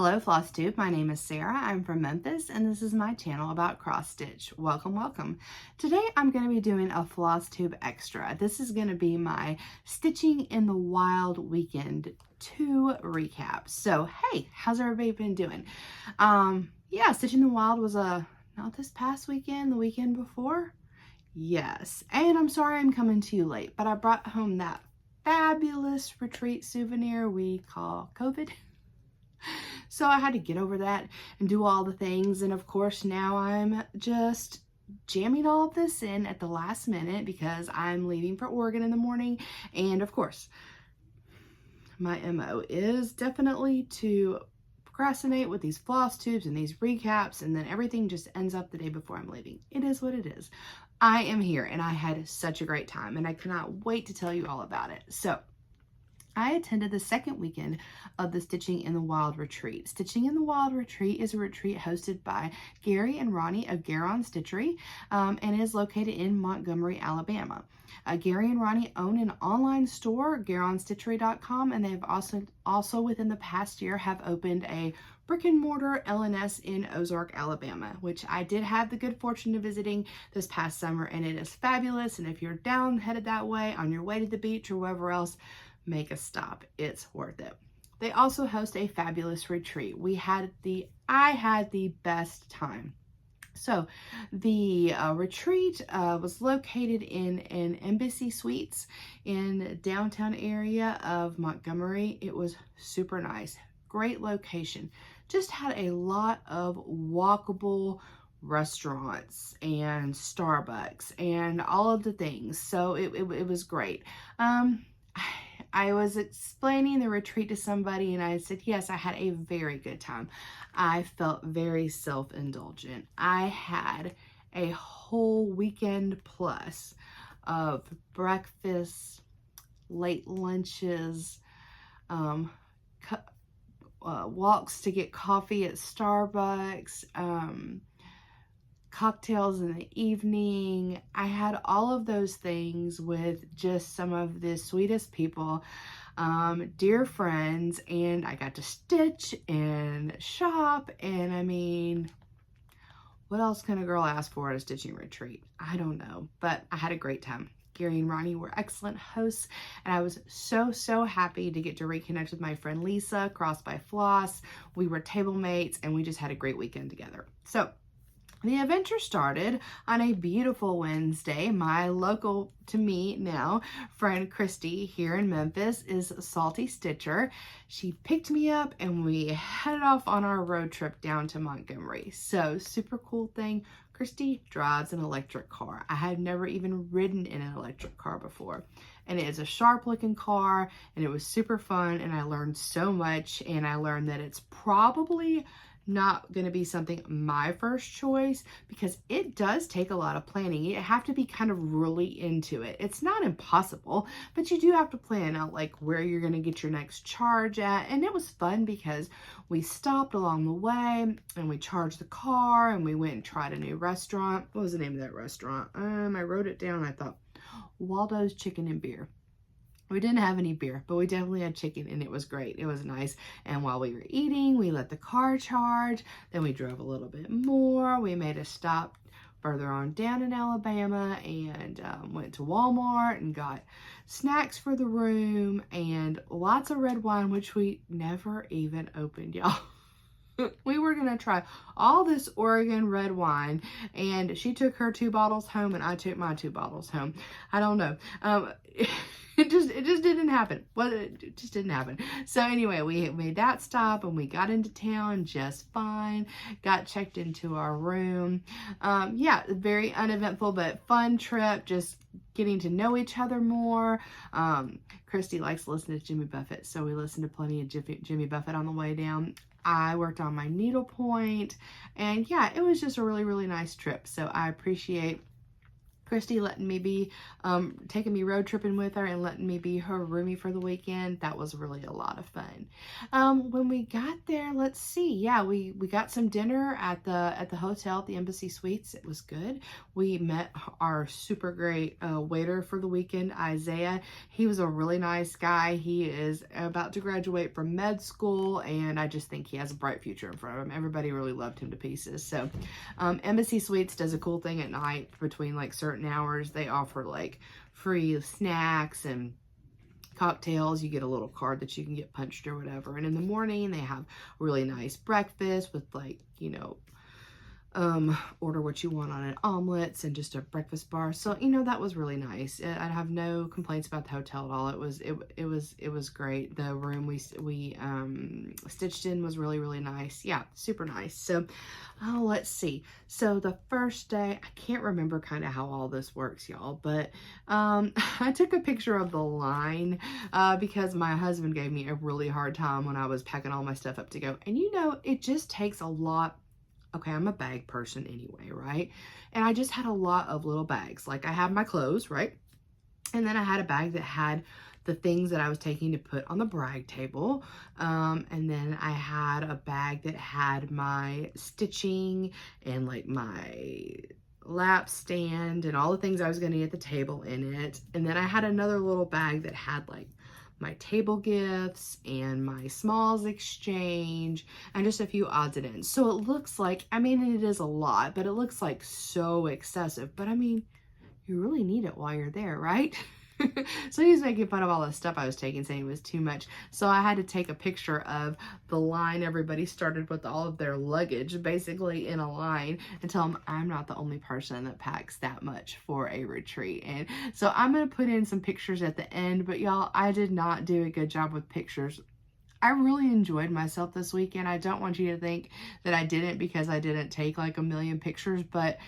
Hello FlossTube, my name is Sarah. I'm from Memphis and this is my channel about cross stitch. Welcome, welcome. Today I'm going to be doing a FlossTube extra. This is going to be my Stitching in the Wild Weekend 2 recap. So hey, how's everybody been doing? Yeah, Stitching in the Wild was not this past weekend, the weekend before? Yes, and I'm sorry I'm coming to you late, but I brought home that fabulous retreat souvenir we call COVID. So I had to get over that and do all the things. And of course, now I'm just jamming all of this in at the last minute because I'm leaving for Oregon in the morning. And of course, my MO is definitely to procrastinate with these floss tubes and these recaps, and then everything just ends up the day before I'm leaving. It is what it is. I am here and I had such a great time and I cannot wait to tell you all about it. So I attended the second weekend of the Stitching in the Wild retreat. Stitching in the Wild retreat is a retreat hosted by Gary and Ronnie of GaRon Stitchery and is located in Montgomery, Alabama. Gary and Ronnie own an online store, GaRonStitchery.com, and they've also within the past year have opened a brick and mortar LNS in Ozark, Alabama, which I did have the good fortune of visiting this past summer, and it is fabulous. And if you're headed that way on your way to the beach or wherever else, make a stop. It's worth it. They also host a fabulous retreat. I had the best time. So the retreat was located in an Embassy Suites in the downtown area of Montgomery. It was super nice. Great location. Just had a lot of walkable restaurants and Starbucks and all of the things. So it was great. I was explaining the retreat to somebody and I said, yes, I had a very good time. I felt very self-indulgent. I had a whole weekend plus of breakfast, late lunches, walks to get coffee at Starbucks, cocktails in the evening. I had all of those things with just some of the sweetest people, dear friends, and I got to stitch and shop, and I mean, what else can a girl ask for at a stitching retreat? I don't know, but I had a great time. Gary and Ronnie were excellent hosts, and I was so happy to get to reconnect with my friend Lisa, Cross by Floss. We were tablemates, and we just had a great weekend together. So the adventure started on a beautiful Wednesday. My local, to me now, friend Christy here in Memphis is a salty stitcher. She picked me up and we headed off on our road trip down to Montgomery. So super cool thing. Christy drives an electric car. I had never even ridden in an electric car before. And it is a sharp looking car and it was super fun and I learned so much, and I learned that it's probably not going to be something my first choice because it does take a lot of planning. You have to be kind of really into it. It's not impossible, but you do have to plan out like where you're going to get your next charge at. And it was fun because we stopped along the way and we charged the car and we went and tried a new restaurant. What was the name of that restaurant? I wrote it down. I thought Waldo's Chicken and Beer. We didn't have any beer, but we definitely had chicken and it was great. It was nice. And while we were eating, we let the car charge. Then we drove a little bit more. We made a stop further on down in Alabama and went to Walmart and got snacks for the room and lots of red wine, which we never even opened, y'all. We were going to try all this Oregon red wine, and she took her 2 bottles home and I took my 2 bottles home. I don't know. It just didn't happen. Well, it just didn't happen. So anyway, we made that stop and we got into town just fine. Got checked into our room. Yeah, very uneventful but fun trip. Just getting to know each other more. Christy likes to listen to Jimmy Buffett, so we listened to plenty of Jimmy Buffett on the way down. I worked on my needlepoint, and yeah, it was just a really nice trip. So I appreciate Christy letting me be, taking me road tripping with her and letting me be her roomie for the weekend. That was really a lot of fun. When we got there, let's see. Yeah, we got some dinner at the hotel at the Embassy Suites. It was good. We met our super great waiter for the weekend, Isaiah. He was a really nice guy. He is about to graduate from med school, and I just think he has a bright future in front of him. Everybody really loved him to pieces. So Embassy Suites does a cool thing at night between like certain hours. They offer like free snacks and cocktails. You get a little card that you can get punched or whatever. And in the morning, they have really nice breakfast with like, you know, order what you want on it, omelets and just a breakfast bar. So, you know, that was really nice. I have no complaints about the hotel at all. It was great. The room we stitched in was really, really nice. Yeah, super nice. So, let's see. So the first day, I can't remember kind of how all this works, y'all, but I took a picture of the line because my husband gave me a really hard time when I was packing all my stuff up to go. And you know, it just takes a lot. Okay, I'm a bag person anyway, right? And I just had a lot of little bags. Like I had my clothes, right? And then I had a bag that had the things that I was taking to put on the brag table. And then I had a bag that had my stitching and like my lap stand and all the things I was gonna need at the table in it. And then I had another little bag that had like my table gifts and my smalls exchange and just a few odds and ends. So it looks like, I mean, it is a lot, but it looks like so excessive. But I mean, you really need it while you're there, right? So he was making fun of all the stuff I was taking, saying it was too much. So I had to take a picture of the line everybody started with all of their luggage, basically in a line, and tell them I'm not the only person that packs that much for a retreat. And so I'm going to put in some pictures at the end, but y'all, I did not do a good job with pictures. I really enjoyed myself this weekend. I don't want you to think that I didn't because I didn't take like a million pictures, but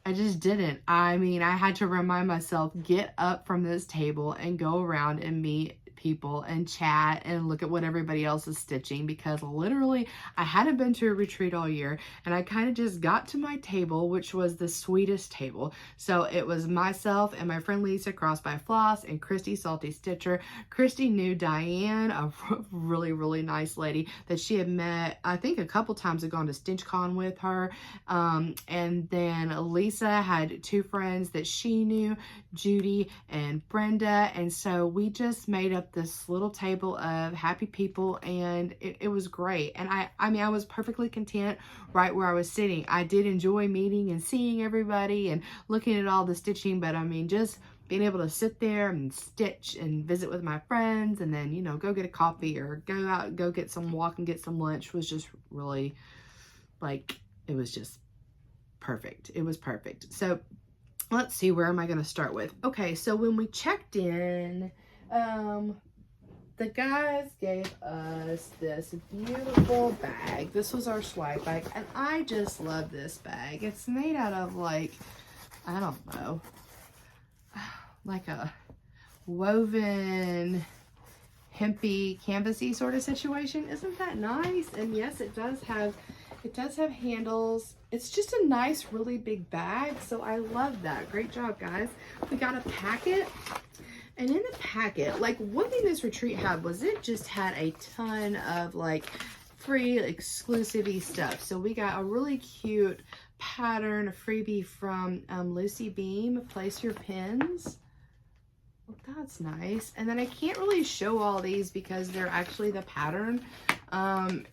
I just didn't. I mean, I had to remind myself, get up from this table and go around and meet people and chat and look at what everybody else is stitching, because literally I hadn't been to a retreat all year and I kind of just got to my table, which was the sweetest table. So it was myself and my friend Lisa, Crossed by Floss, and Christy, Salty Stitcher. Christy knew Diane, a really, really nice lady that she had met, I think a couple times, had gone to StitchCon with her. And then Lisa had two friends that she knew, Judy and Brenda. And so we just made up this little table of happy people, and it was great. And I mean, I was perfectly content right where I was sitting. I did enjoy meeting and seeing everybody and looking at all the stitching, but I mean, just being able to sit there and stitch and visit with my friends and then, you know, go get a coffee or go out, go get some walk and get some lunch was just really, like, it was just perfect. It was perfect. So let's see, where am I going to start with? Okay, so when we checked in, the guys gave us this beautiful bag. This was our swag bag, and I just love this bag. It's made out of, like, I don't know, like a woven hempy canvasy sort of situation. Isn't that nice? And yes, it does have handles. It's just a nice, really big bag. So I love that. Great job, guys. We got a packet. And in the packet, like, one thing this retreat had was it just had a ton of like free exclusive-y stuff. So we got a really cute pattern, a freebie from Lucy Beam, Place Your Pins. Well, that's nice. And then I can't really show all these because they're actually the pattern. And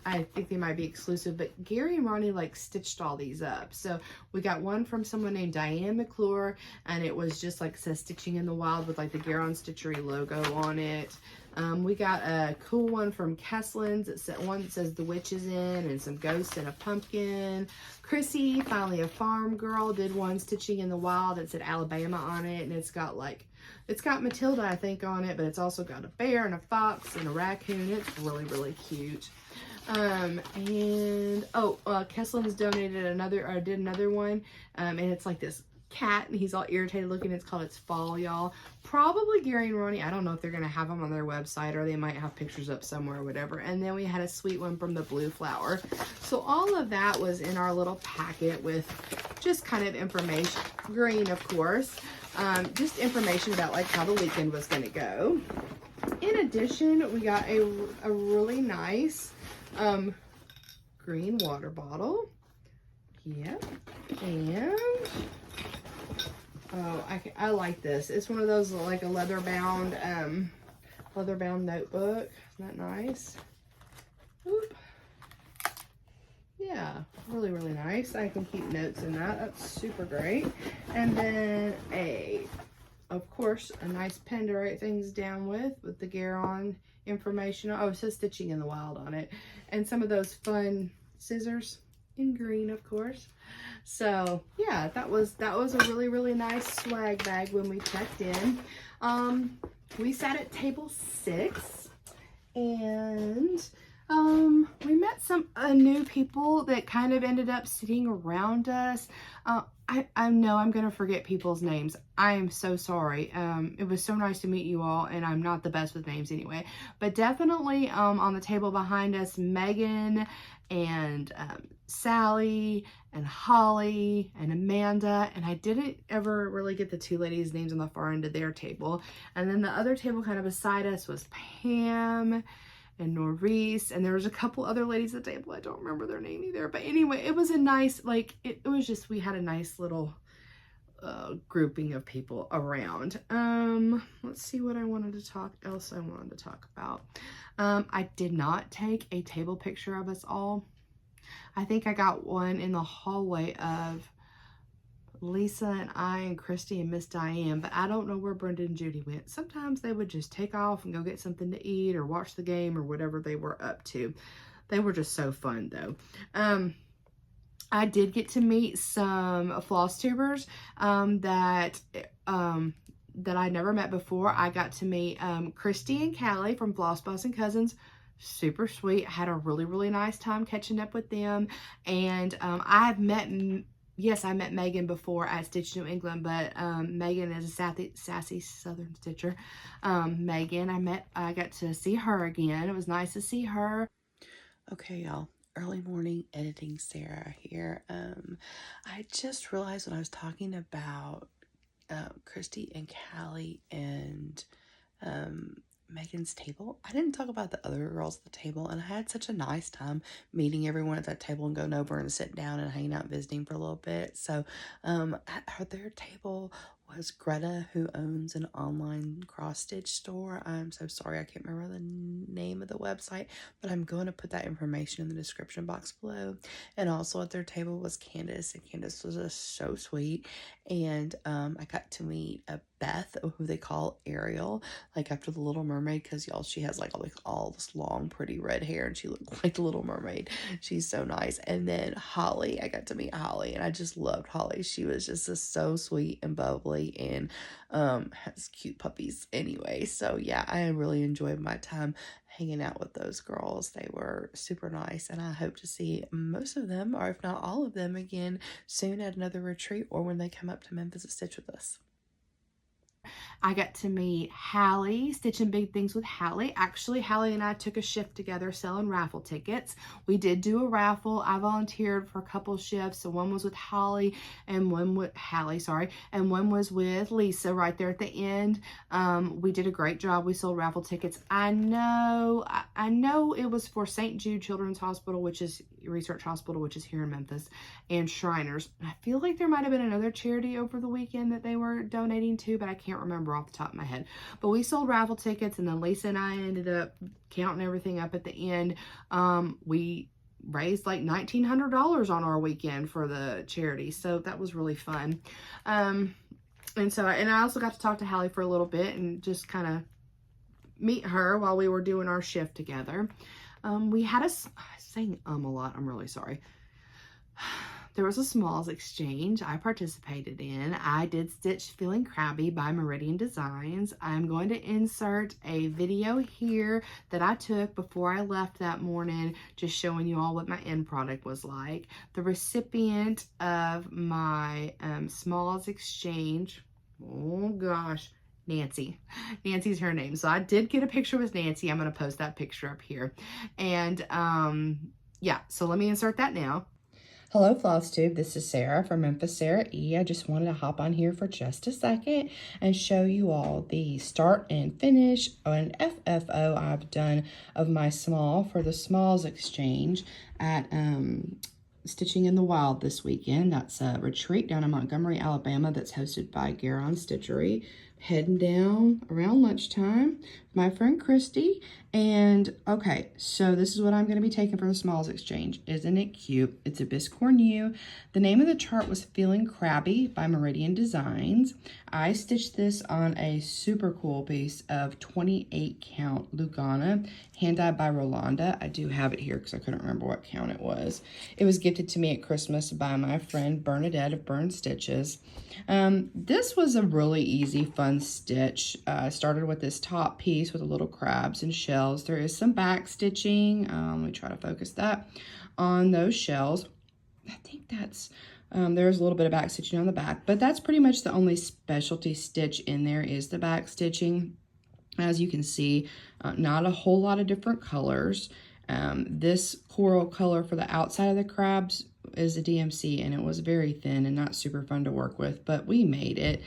I think they might be exclusive, but Gary and Ronnie like stitched all these up. So we got one from someone named Diane McClure, and it was just like says Stitching in the Wild with like the GaRon Stitchery logo on it. We got a cool one from Kesslin's. It's one that says The Witch is In and some ghosts and a pumpkin. Chrissy, Finally a Farm Girl, did one Stitching in the Wild that said Alabama on it, and it's got Matilda, I think, on it, but it's also got a bear and a fox and a raccoon. It's really, really cute. Kesslin's donated did another one, and it's like this cat, and he's all irritated looking. It's called It's Fall, y'all. Probably Gary and Ronnie. I don't know if they're going to have them on their website, or they might have pictures up somewhere or whatever. And then we had a sweet one from the Blue Flower. So all of that was in our little packet with just kind of information. Green, of course. Just information about like how the weekend was going to go. In addition, we got a really nice green water bottle. Yep. And oh, I like this. It's one of those like a leather bound notebook. Isn't that nice? Oop. Yeah, really, really nice. I can keep notes in that. That's super great. And then of course, a nice pen to write things down with the GaRon information. Oh, it says Stitching in the Wild on it. And some of those fun scissors in green, of course. So yeah, that was a really, really nice swag bag when we checked in. We sat at table 6, and we met some new people that kind of ended up sitting around us. I know I'm gonna forget people's names. I am so sorry. It was so nice to meet you all, and I'm not the best with names anyway. But definitely on the table behind us, Megan and Sally and Holly and Amanda, and I didn't ever really get the 2 ladies' names on the far end of their table. And then the other table kind of beside us was Pam and Norris, and there was a couple other ladies at the table. I don't remember their name either, but anyway, it was a nice, like, it was just, we had a nice little grouping of people around. Let's see what I wanted to talk about. I did not take a table picture of us all. I think I got one in the hallway of Lisa and I and Christy and Miss Diane, but I don't know where Brenda and Judy went. Sometimes they would just take off and go get something to eat or watch the game or whatever they were up to. They were just so fun though. I did get to meet some FlossTubers that I never met before. I got to meet Christy and Callie from Floss Boss and Cousins. Super sweet. I had a really, really nice time catching up with them. And I've met, yes, I met Megan before at Stitch New England, but Megan is a sassy Southern Stitcher. Megan, I got to see her again. It was nice to see her. Okay, y'all. Early morning editing Sarah here. I just realized when I was talking about Christy and Callie and Megan's table, I didn't talk about the other girls at the table, and I had such a nice time meeting everyone at that table and going over and sitting down and hanging out and visiting for a little bit. So at their table was Greta, who owns an online cross-stitch store. I'm so sorry, I can't remember the name of the website, but I'm going to put that information in the description box below. And also at their table was Candace, and Candace was just so sweet. And I got to meet Beth, who they call Ariel, like after the Little Mermaid, because y'all, she has like all this long pretty red hair, and she looked like the Little Mermaid. She's so nice. And then Holly, I got to meet Holly, and I just loved Holly. She was just so sweet and bubbly, and has cute puppies anyway. So yeah, I really enjoyed my time hanging out with those girls. They were super nice, and I hope to see most of them, or if not all of them, again soon at another retreat or when they come up to Memphis to stitch with us. I got to meet Hallie, Stitching Big Things with Hallie. Actually, Hallie and I took a shift together selling raffle tickets. We did do a raffle. I volunteered for a couple shifts. So one was with Hallie and one with and one was with Lisa right there at the end. We did a great job. We sold raffle tickets. I know it was for St. Jude Children's Hospital, which is Research Hospital, which is here in Memphis, and Shriners. I feel like there might have been another charity over the weekend that they were donating to, but I can't remember off the top of my head. But we sold raffle tickets, and then Lisa and I ended up counting everything up at the end. We raised like $1,900 on our weekend for the charity, so that was really fun. And I also got to talk to Hallie for a little bit and just kind of meet her while we were doing our shift together. We had I'm saying a lot, I'm really sorry. there was a smalls exchange I participated in. I did stitch Feeling Crabby by Meridian Designs. I'm going to insert a video here that I took before I left that morning, just showing you all what my end product was like. The recipient of my smalls exchange, oh gosh, Nancy. Nancy's her name. So I did get a picture with Nancy. I'm going to post that picture up here. And yeah, so let me insert that now. Hello, FlossTube. This is Sarah from Memphis Sarah E. I just wanted to hop on here for just a second and show you all the start and finish on FFO I've done of my small for the smalls exchange at Stitching in the Wild this weekend. That's a retreat down in Montgomery, Alabama that's hosted by GaRon Stitchery. Heading down around lunchtime with my friend Christy. And okay, so this is what I'm going to be taking for the smalls exchange. Isn't it cute? It's a Biscorn U. The name of the chart was Feeling Crabby by Meridian Designs. I stitched this on a super cool piece of 28 count Lugana, hand-dyed by Rolanda. I do have it here because I couldn't remember what count it was. It was gifted to me at Christmas by my friend Bernadette of Burn Stitches. This was a really easy, fun stitch. I started with this top piece with the little crabs and shells. There is some back stitching. Let me try to focus that on those shells. I think that's, there's a little bit of back stitching on the back, but that's pretty much the only specialty stitch in there is the back stitching. As you can see, not a whole lot of different colors. This coral color for the outside of the crabs is a DMC, and it was very thin and not super fun to work with, but we made it.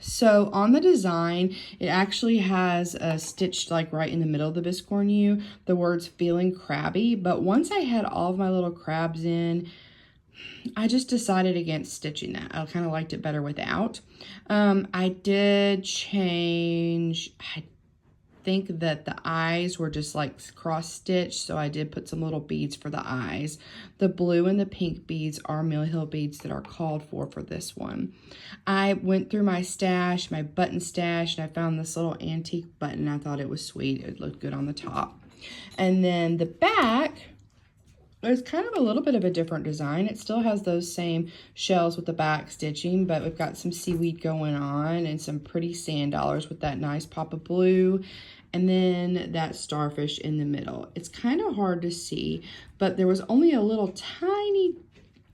So on the design, it actually has stitched like right in the middle of the Biscorn U, the words Feeling Crabby. But once I had all of my little crabs in, I just decided against stitching that. I kind of liked it better without. I did change, I think that the eyes were just like cross stitched, so I did put some little beads for the eyes. The blue and the pink beads are Mill Hill beads that are called for this one. I went through my stash, my button stash, and I found this little antique button. I thought it was sweet. It looked good on the top. And then the back, there's kind of a little bit of a different design. It still has those same shells with the back stitching, but we've got some seaweed going on and some pretty sand dollars with that nice pop of blue, and then that starfish in the middle. It's kind of hard to see, but there was only a little tiny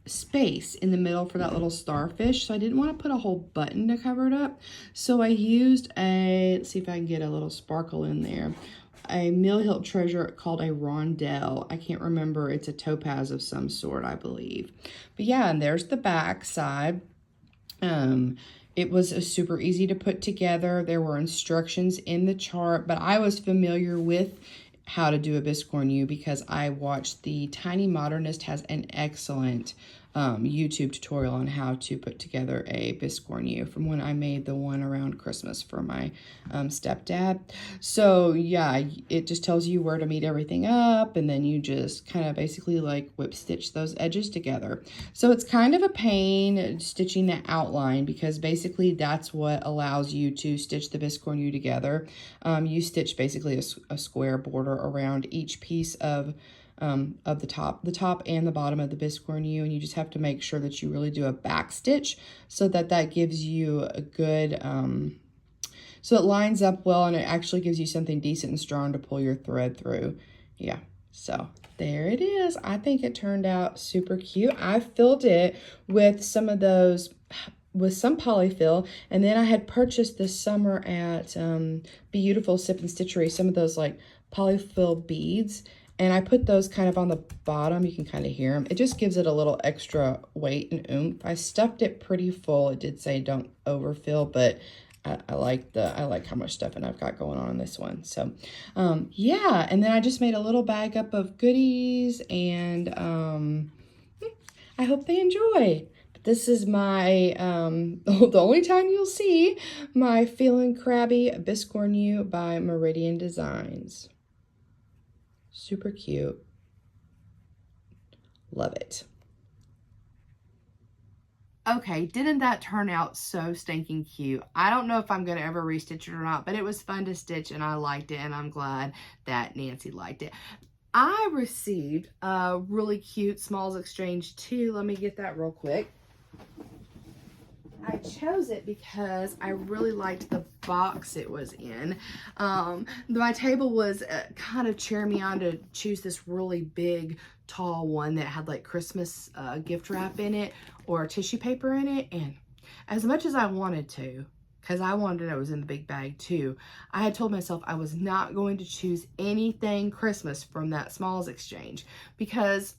space in the middle for that little starfish, so I didn't want to put a whole button to cover it up. So I used a, let's see if I can get a little sparkle in there, a Mill Hill treasure called a rondelle. I can't remember. It's a topaz of some sort, I believe. But yeah, and there's the back side. It was super easy to put together. There were instructions in the chart, but I was familiar with how to do a Biscorn U because I watched the Tiny Modernist has an excellent YouTube tutorial on how to put together a Biscorn U from when I made the one around Christmas for my stepdad. So yeah, it just tells you where to meet everything up, and then you just kind of basically like whip stitch those edges together. So it's kind of a pain stitching the outline because basically that's what allows you to stitch the Biscorn U together. You stitch basically a square border around each piece of the top and the bottom of the Biscorn U, and you just have to make sure that you really do a back stitch so that gives you a good, so it lines up well and it actually gives you something decent and strong to pull your thread through. Yeah, so there it is. I think it turned out super cute. I filled it with some of those, with some polyfill, and then I had purchased this summer at Beautiful Sip and Stitchery some of those like polyfill beads. And I put those kind of on the bottom. You can kind of hear them. It just gives it a little extra weight and oomph. I stuffed it pretty full. It did say don't overfill, but I like how much stuffing I've got going on this one. So yeah, and then I just made a little bag up of goodies, and I hope they enjoy. This is my, the only time you'll see my Feeling Crabby Biscorn U by Meridian Designs. Super cute. Love it. Okay, didn't that turn out so stinking cute? I don't know if I'm going to ever restitch it or not, but it was fun to stitch and I liked it, and I'm glad that Nancy liked it. I received a really cute Smalls Exchange too. Let me get that real quick. I chose it because I really liked the box it was in. My table was kind of cheering me on to choose this really big, tall one that had like Christmas gift wrap in it or tissue paper in it. And as much as I wanted to, because I wanted to know it was in the big bag too, I had told myself I was not going to choose anything Christmas from that Smalls Exchange because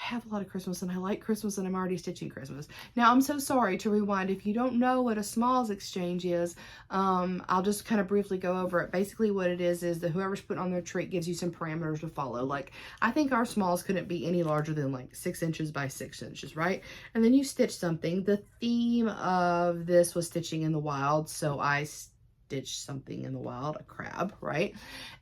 I have a lot of Christmas and I like Christmas and I'm already stitching Christmas. Now, I'm so sorry to rewind. If you don't know what a Smalls Exchange is, I'll just kind of briefly go over it. Basically what it is that whoever's putting on their treat gives you some parameters to follow. Like, I think our smalls couldn't be any larger than like 6 inches by 6 inches, right? And then you stitch something. The theme of this was stitching in the wild, so I stitch something in the wild, a crab, right?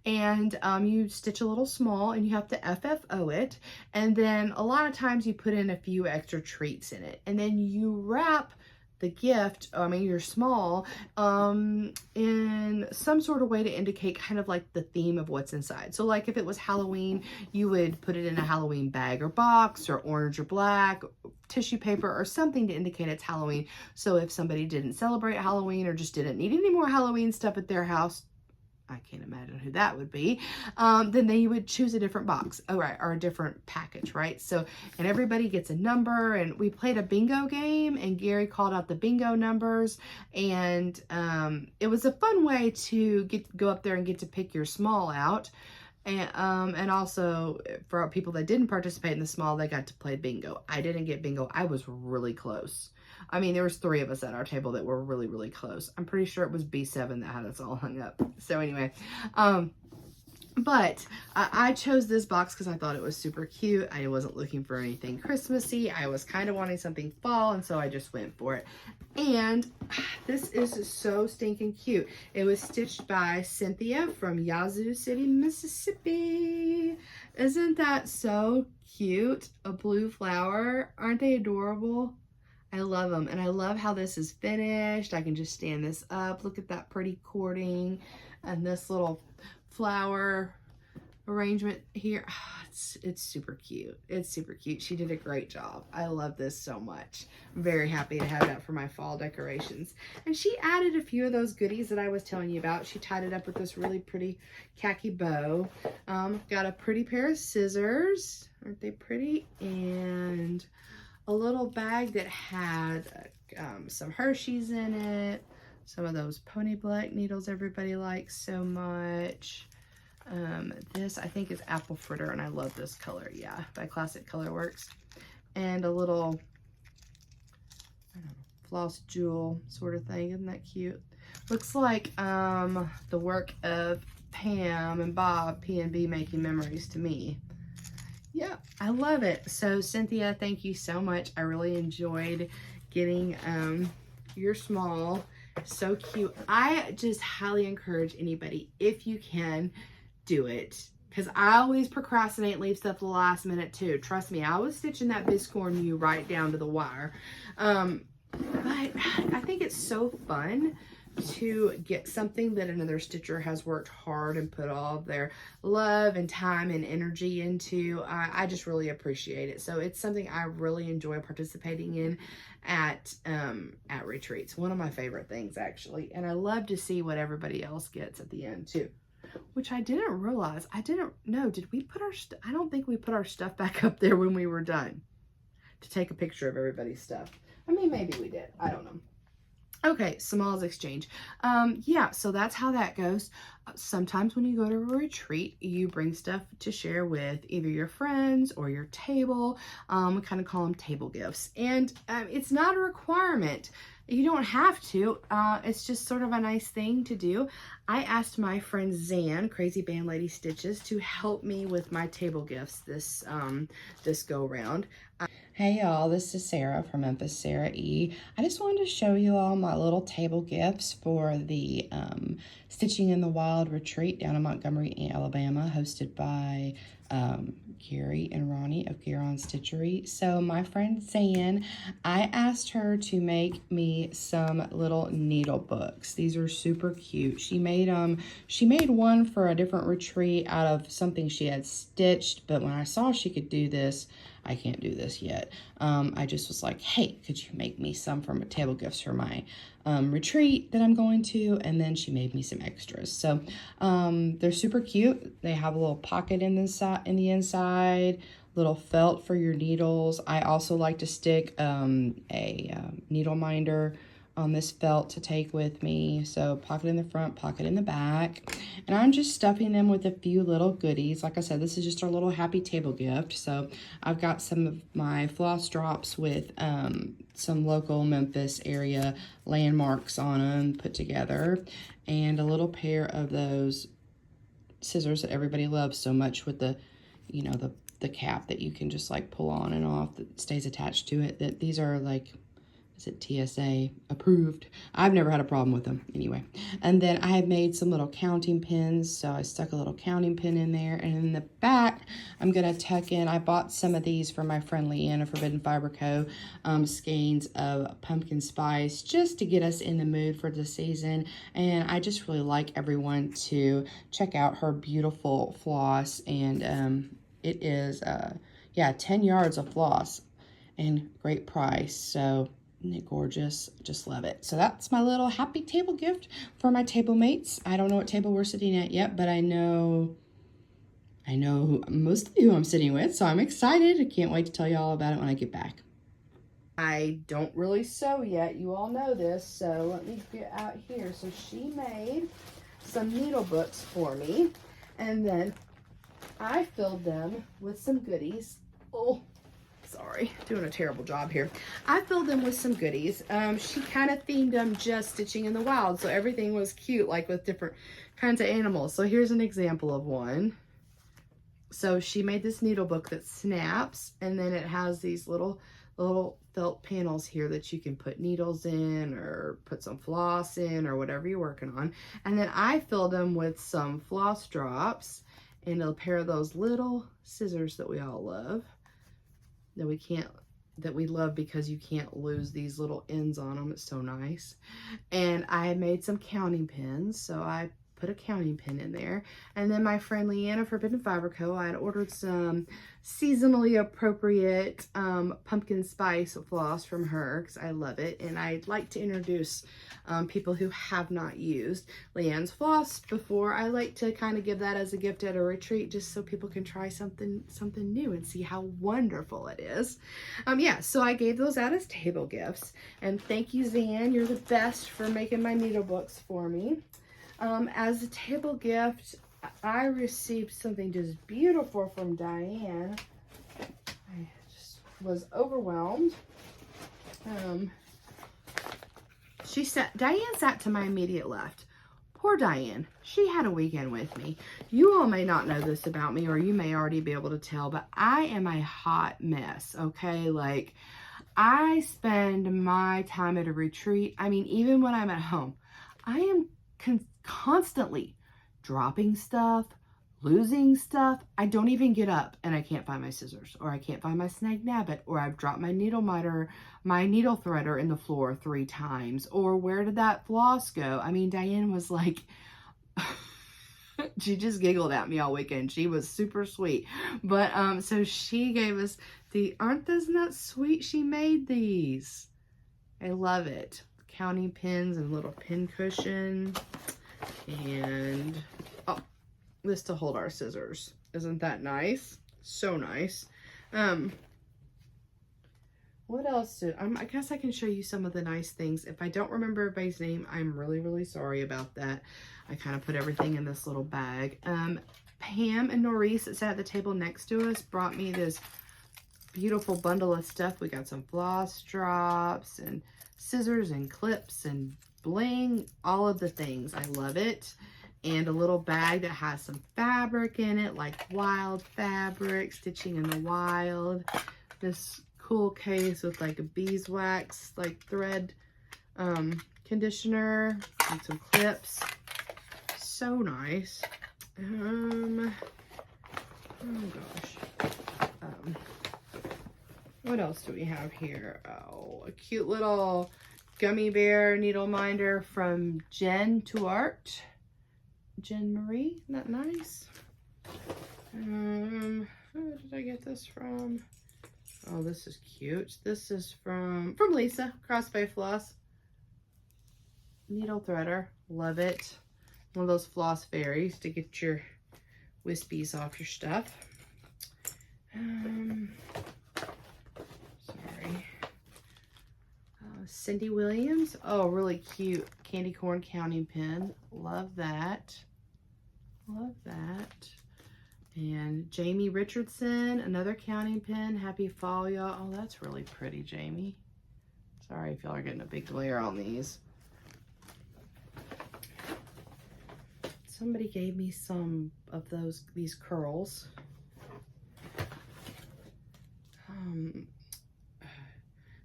And you stitch a little small and you have to FFO it. And then a lot of times you put in a few extra treats in it. And then you wrap the gift, your small, in some sort of way to indicate kind of like the theme of what's inside. So like if it was Halloween, you would put it in a Halloween bag or box or orange or black, tissue paper or something to indicate it's Halloween. So if somebody didn't celebrate Halloween or just didn't need any more Halloween stuff at their house, I can't imagine who that would be, then you would choose a different box, or a different package, right? So, and everybody gets a number, and we played a bingo game, and Gary called out the bingo numbers, and it was a fun way to go up there and get to pick your small out. And also for people that didn't participate in the small, they got to play bingo. I didn't get bingo. I was really close. There was 3 of us at our table that were really, really close. I'm pretty sure it was B7 that had us all hung up. So anyway, but I chose this box because I thought it was super cute. I wasn't looking for anything Christmassy. I was kind of wanting something fall, and so I just went for it. And this is so stinking cute. It was stitched by Cynthia from Yazoo City, Mississippi. Isn't that so cute? A blue flower. Aren't they adorable? I love them, and I love how this is finished. I can just stand this up. Look at that pretty cording and this little flower arrangement here. It's super cute. It's super cute. She did a great job. I love this so much. I'm very happy to have that for my fall decorations. And she added a few of those goodies that I was telling you about. She tied it up with this really pretty khaki bow. Got a pretty pair of scissors. Aren't they pretty? And a little bag that had some Hershey's in it, some of those pony black needles everybody likes so much. This I think is apple fritter, and I love this color, yeah, by Classic Color Works. And a little, I don't know, floss jewel sort of thing. Isn't that cute? Looks like the work of Pam and Bob, P&B Making Memories to me. Yeah, I love it. So Cynthia, thank you so much. I really enjoyed getting your small. So cute. I just highly encourage anybody, if you can, do it. Because I always procrastinate and leave stuff to the last minute too. Trust me, I was stitching that Biscorn U right down to the wire. But I think it's so fun to get something that another stitcher has worked hard and put all of their love and time and energy into. I just really appreciate it. So it's something I really enjoy participating in at retreats. One of my favorite things, actually. And I love to see what everybody else gets at the end too, which I didn't realize. I didn't know. Did we put our I don't think we put our stuff back up there when we were done to take a picture of everybody's stuff. Maybe we did. I don't know. Okay, Smalls Exchange. Yeah, so that's how that goes. Sometimes when you go to a retreat, you bring stuff to share with either your friends or your table. We kind of call them table gifts. And it's not a requirement. You don't have to. It's just sort of a nice thing to do. I asked my friend Zan, Crazy Band Lady Stitches, to help me with my table gifts this go round. Hey y'all, this is Sarah from Memphis, Sarah E. I just wanted to show you all my little table gifts for the Stitching in the Wild retreat down in Montgomery, Alabama, hosted by Gary and Ronnie of GaRon Stitchery. So my friend Zan, I asked her to make me some little needle books. These are super cute. She made one for a different retreat out of something she had stitched, but when I saw she could do this, I can't do this yet. I just was like, hey, could you make me some from table gifts for my retreat that I'm going to? And then she made me some extras. So they're super cute. They have a little pocket in the inside, little felt for your needles. I also like to stick a needle minder on this felt to take with me. So pocket in the front, pocket in the back. And I'm just stuffing them with a few little goodies. Like I said, this is just our little happy table gift. So I've got some of my floss drops with some local Memphis area landmarks on them put together. And a little pair of those scissors that everybody loves so much with the, you know, the cap that you can just like pull on and off that stays attached to it. That these are like, is it TSA approved? I've never had a problem with them anyway. And then I have made some little counting pins. So I stuck a little counting pin in there. And in the back, I'm gonna tuck in, I bought some of these from my friend Leanne of Forbidden Fiber Co. Skeins of pumpkin spice just to get us in the mood for the season. And I just really like everyone to check out her beautiful floss. And it is, yeah, 10 yards of floss and great price. So isn't it gorgeous? Just love it. So that's my little happy table gift for my table mates. I don't know what table we're sitting at yet, but I know mostly who I'm sitting with, so I'm excited. I can't wait to tell you all about it when I get back. I don't really sew yet. You all know this, so let me get out here. So she made some needle books for me, and then I filled them with some goodies. Oh, sorry, doing a terrible job here. I filled them with some goodies. She kind of themed them just stitching in the wild, so everything was cute, like with different kinds of animals. So here's an example of one. So she made this needle book that snaps, and then it has these little felt panels here that you can put needles in or put some floss in or whatever you're working on. And then I filled them with some floss drops and a pair of those little scissors that we all love. That we love because you can't lose these little ends on them. It's so nice. And I made some counting pins, so I put a counting pin in there. And then my friend Leanne of Forbidden Fiber Co. I had ordered some seasonally appropriate pumpkin spice floss from her because I love it. And I'd like to introduce people who have not used Leanne's floss before. I like to kind of give that as a gift at a retreat just so people can try something new and see how wonderful it is. Yeah, so I gave those out as table gifts. And thank you, Zan. You're the best for making my needle books for me. As a table gift, I received something just beautiful from Diane. I just was overwhelmed. Diane sat to my immediate left. Poor Diane. She had a weekend with me. You all may not know this about me, or you may already be able to tell, but I am a hot mess, okay? Like, I spend my time at a retreat. I mean, even when I'm at home, I am constantly dropping stuff, losing stuff. I don't even get up and I can't find my scissors, or I can't find my snag nabbit, or I've dropped my needle threader in the floor 3 times, or where did that floss go? I mean, Diane was like, she just giggled at me all weekend. She was super sweet. But so she gave us isn't that sweet? She made these. I love it. Counting pins and little pin cushion. And this to hold our scissors. Isn't that nice? So nice. What else I guess I can show you some of the nice things. If I don't remember everybody's name, I'm really, really sorry about that. I kind of put everything in this little bag. Pam and Norris that sat at the table next to us brought me this beautiful bundle of stuff. We got some floss drops and scissors and clips and bling, all of the things. I love it. And a little bag that has some fabric in it, like wild fabric, stitching in the wild. This cool case with like a beeswax, like thread conditioner and some clips. So nice. What Oh gosh. What else do we have here? Oh, a cute little gummy bear needle minder from Jen to Art. Jen Marie, isn't that nice? Who did I get this from? Oh, this is cute. This is from Lisa, Crossbay Floss. Needle threader, love it. One of those floss fairies to get your wispies off your stuff. Sorry. Cindy Williams. Oh, really cute candy corn counting pen. Love that. Love that. And Jamie Richardson, another counting pen. Happy fall, y'all. Oh, that's really pretty, Jamie. Sorry if y'all are getting a big glare on these. Somebody gave me some of these curls.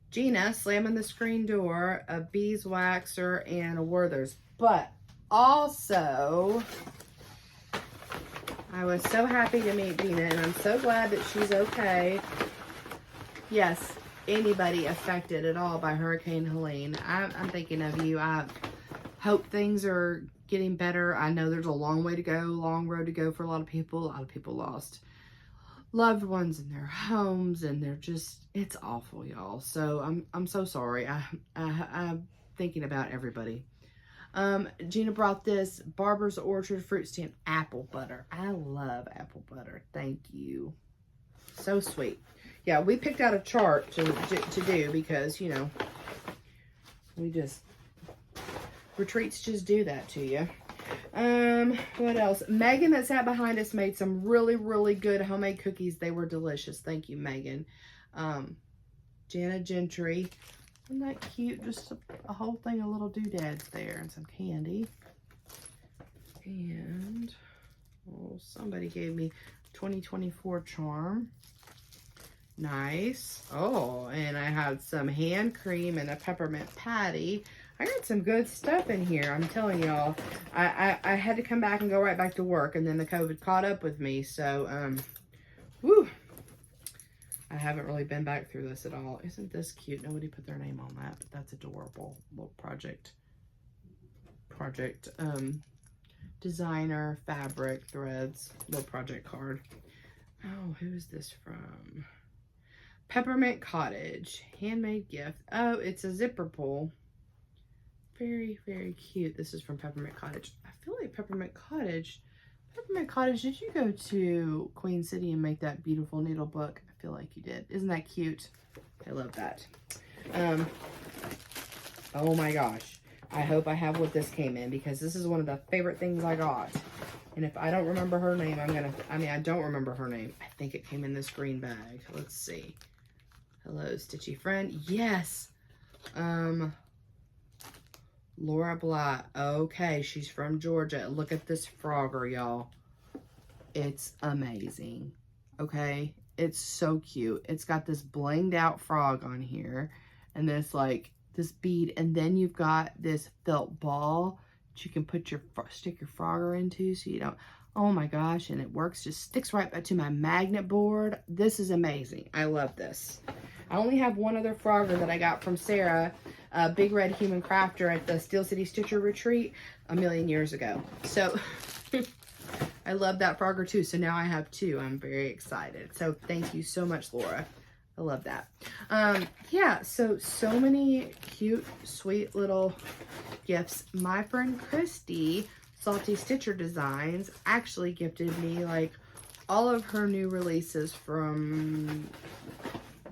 Gina, slamming the screen door, a beeswaxer, and a Werther's. But also, I was so happy to meet Gina, and I'm so glad that she's okay. Yes, anybody affected at all by Hurricane Helene, I'm thinking of you. I hope things are getting better. I know there's a long way to go, long road to go for a lot of people. A lot of people lost loved ones in their homes, and they're just, it's awful, y'all. So I'm so sorry. I'm thinking about everybody. Gina brought this Barber's Orchard fruit stand apple butter. I love apple butter. Thank you. So sweet. Yeah, we picked out a chart to do because, you know, retreats just do that to you. What else? Megan that sat behind us made some really, really good homemade cookies. They were delicious. Thank you, Megan. Jana Gentry. Isn't that cute? Just a whole thing of little doodads there and some candy. And, oh, somebody gave me 2024 charm. Nice. Oh, and I had some hand cream and a peppermint patty. I got some good stuff in here. I'm telling y'all, I had to come back and go right back to work, and then the COVID caught up with me. So, whew, I haven't really been back through this at all. Isn't this cute? Nobody put their name on that, but that's adorable. Little project designer, fabric, threads, little project card. Oh, who is this from? Peppermint Cottage, handmade gift. Oh, it's a zipper pull. Very, very cute. This is from Peppermint Cottage. I feel like Peppermint Cottage, did you go to Queen City and make that beautiful needle book? I feel like you did. Isn't that cute? I love that. Oh my gosh. I hope I have what this came in, because this is one of the favorite things I got. And if I don't remember her name, I don't remember her name. I think it came in this green bag. Let's see. Hello, Stitchy friend. Yes. Laura Blatt. Okay, she's from Georgia. Look at this Frogger, y'all. It's amazing. Okay, it's so cute. It's got this blinged out frog on here, and this bead, and then you've got this felt ball that you can put stick your Frogger into, so you don't. Oh my gosh, and it works. Just sticks right back to my magnet board. This is amazing. I love this. I only have one other Frogger that I got from Sarah, Big Red Human Crafter at the Steel City Stitcher Retreat a million years ago. So I love that Frogger too. So now I have two. I'm very excited. So thank you so much, Laura. I love that. Yeah, so many cute, sweet little gifts. My friend Christy, Salty Stitcher Designs, actually gifted me like all of her new releases from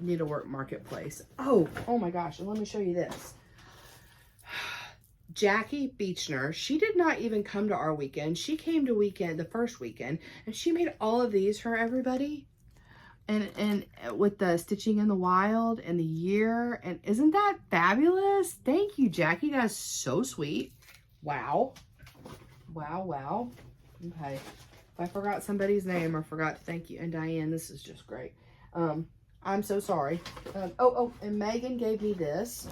Needlework Marketplace. Oh my gosh, and let me show you this. Jackie Beechner, she did not even come to our weekend. She came to the first weekend, and she made all of these for everybody. And with the Stitching in the Wild and the year, and isn't that fabulous? Thank you, Jackie. That's so sweet. Wow. Wow. Okay. If I forgot somebody's name or forgot to thank you, and Diane, this is just great. I'm so sorry. And Megan gave me this,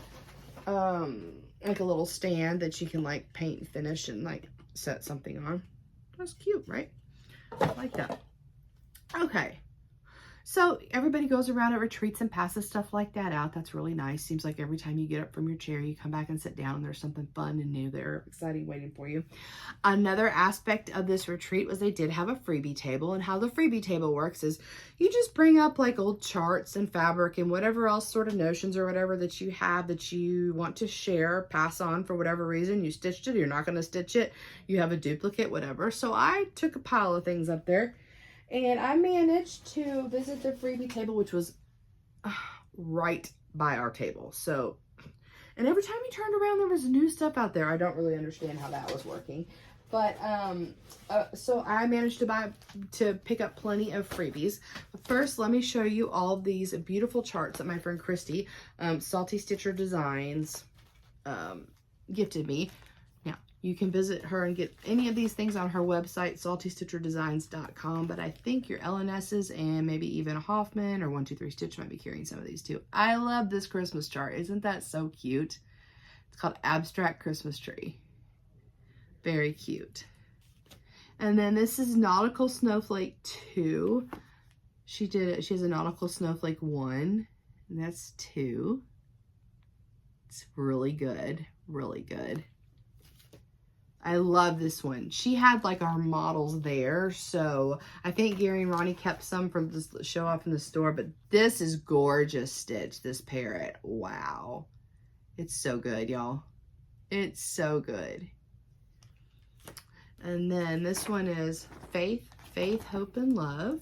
like a little stand that you can like paint and finish and like set something on. That's cute, right? I like that. Okay. So everybody goes around at retreats and passes stuff like that out. That's really nice. Seems like every time you get up from your chair, you come back and sit down, and there's something fun and new there, exciting waiting for you. Another aspect of this retreat was they did have a freebie table, and how the freebie table works is you just bring up like old charts and fabric and whatever else sort of notions or whatever that you have that you want to share, pass on for whatever reason. You stitched it, you're not going to stitch it, you have a duplicate, whatever. So I took a pile of things up there. And I managed to visit the freebie table, which was right by our table. So, and every time you turned around, there was new stuff out there. I don't really understand how that was working. But, so I managed to pick up plenty of freebies. But first, let me show you all of these beautiful charts that my friend Christy, Salty Stitcher Designs, gifted me. You can visit her and get any of these things on her website, saltystitcherdesigns.com. But I think your LNS's and maybe even a Hoffman or 123 Stitch might be carrying some of these too. I love this Christmas chart. Isn't that so cute? It's called Abstract Christmas Tree. Very cute. And then this is Nautical Snowflake 2. She has a Nautical Snowflake 1, and that's 2. It's really good. Really good. I love this one. She had like our models there. So I think Gary and Ronnie kept some from this show off in the store, but this is gorgeous stitch, this parrot. Wow. It's so good, y'all. It's so good. And then this one is Faith, Hope, and Love.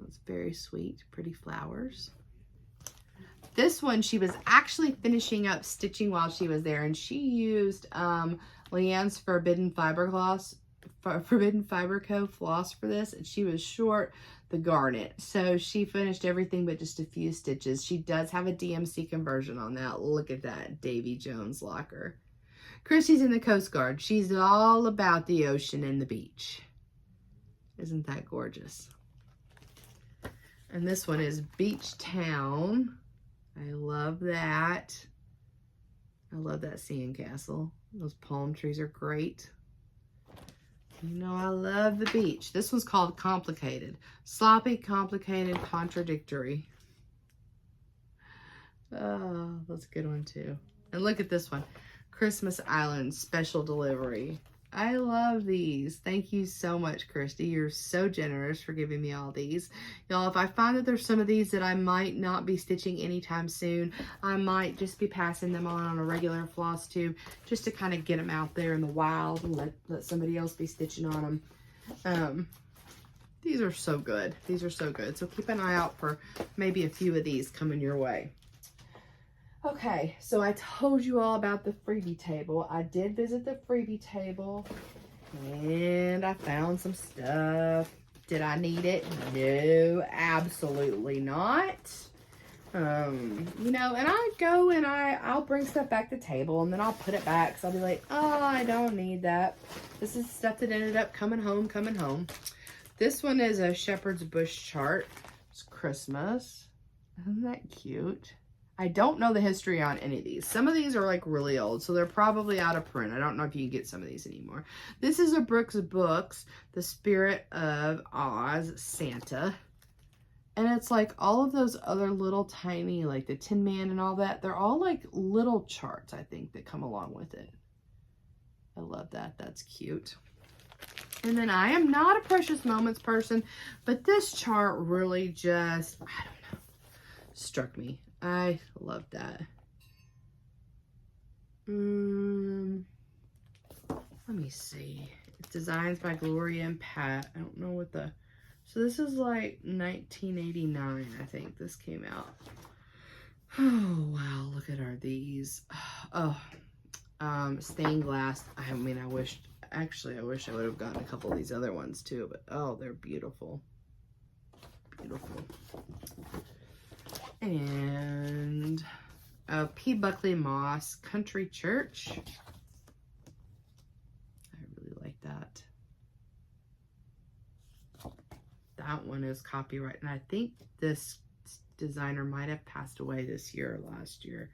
It's very sweet, pretty flowers. This one, she was actually finishing up stitching while she was there, and she used Leanne's Forbidden Fiber Co. floss for this, and she was short the garnet. So she finished everything but just a few stitches. She does have a DMC conversion on that. Look at that, Davy Jones locker. Chrissy's in the Coast Guard. She's all about the ocean and the beach. Isn't that gorgeous? And this one is Beach Town. I love that. I love that sandcastle. Those palm trees are great. You know, I love the beach. This one's called Complicated. Sloppy, complicated, contradictory. Oh, that's a good one too. And look at this one. Christmas Island Special Delivery. I love these. Thank you so much, Christy. You're so generous for giving me all these. Y'all, if I find that there's some of these that I might not be stitching anytime soon, I might just be passing them on a regular floss tube just to kind of get them out there in the wild and let somebody else be stitching on them. These are so good. These are so good. So keep an eye out for maybe a few of these coming your way. Okay, so I told you all about the freebie table. I did visit the freebie table and I found some stuff. Did I need it? No, absolutely not. You know, and I go and I'll bring stuff back to the table and then I'll put it back. So I'll be like, oh, I don't need that. This is stuff that ended up coming home. This one is a Shepherd's Bush chart. It's Christmas. Isn't that cute? I don't know the history on any of these. Some of these are like really old, so they're probably out of print. I don't know if you can get some of these anymore. This is a Brooks Books, The Spirit of Oz, Santa. And it's like all of those other little tiny, like the Tin Man and all that. They're all like little charts, I think, that come along with it. I love that. That's cute. And then I am not a Precious Moments person, but this chart really just, I don't know, struck me. I love that. Let me see. It's designs by Gloria and Pat. I don't know what the... So this is like 1989, I think this came out. Oh, wow. Look at these. Oh, stained glass. I mean, I wish I would have gotten a couple of these other ones too, but oh, they're beautiful. Beautiful. And P. Buckley Moss Country Church. I really like that. That one is copyright, and I think this designer might have passed away this year or last year.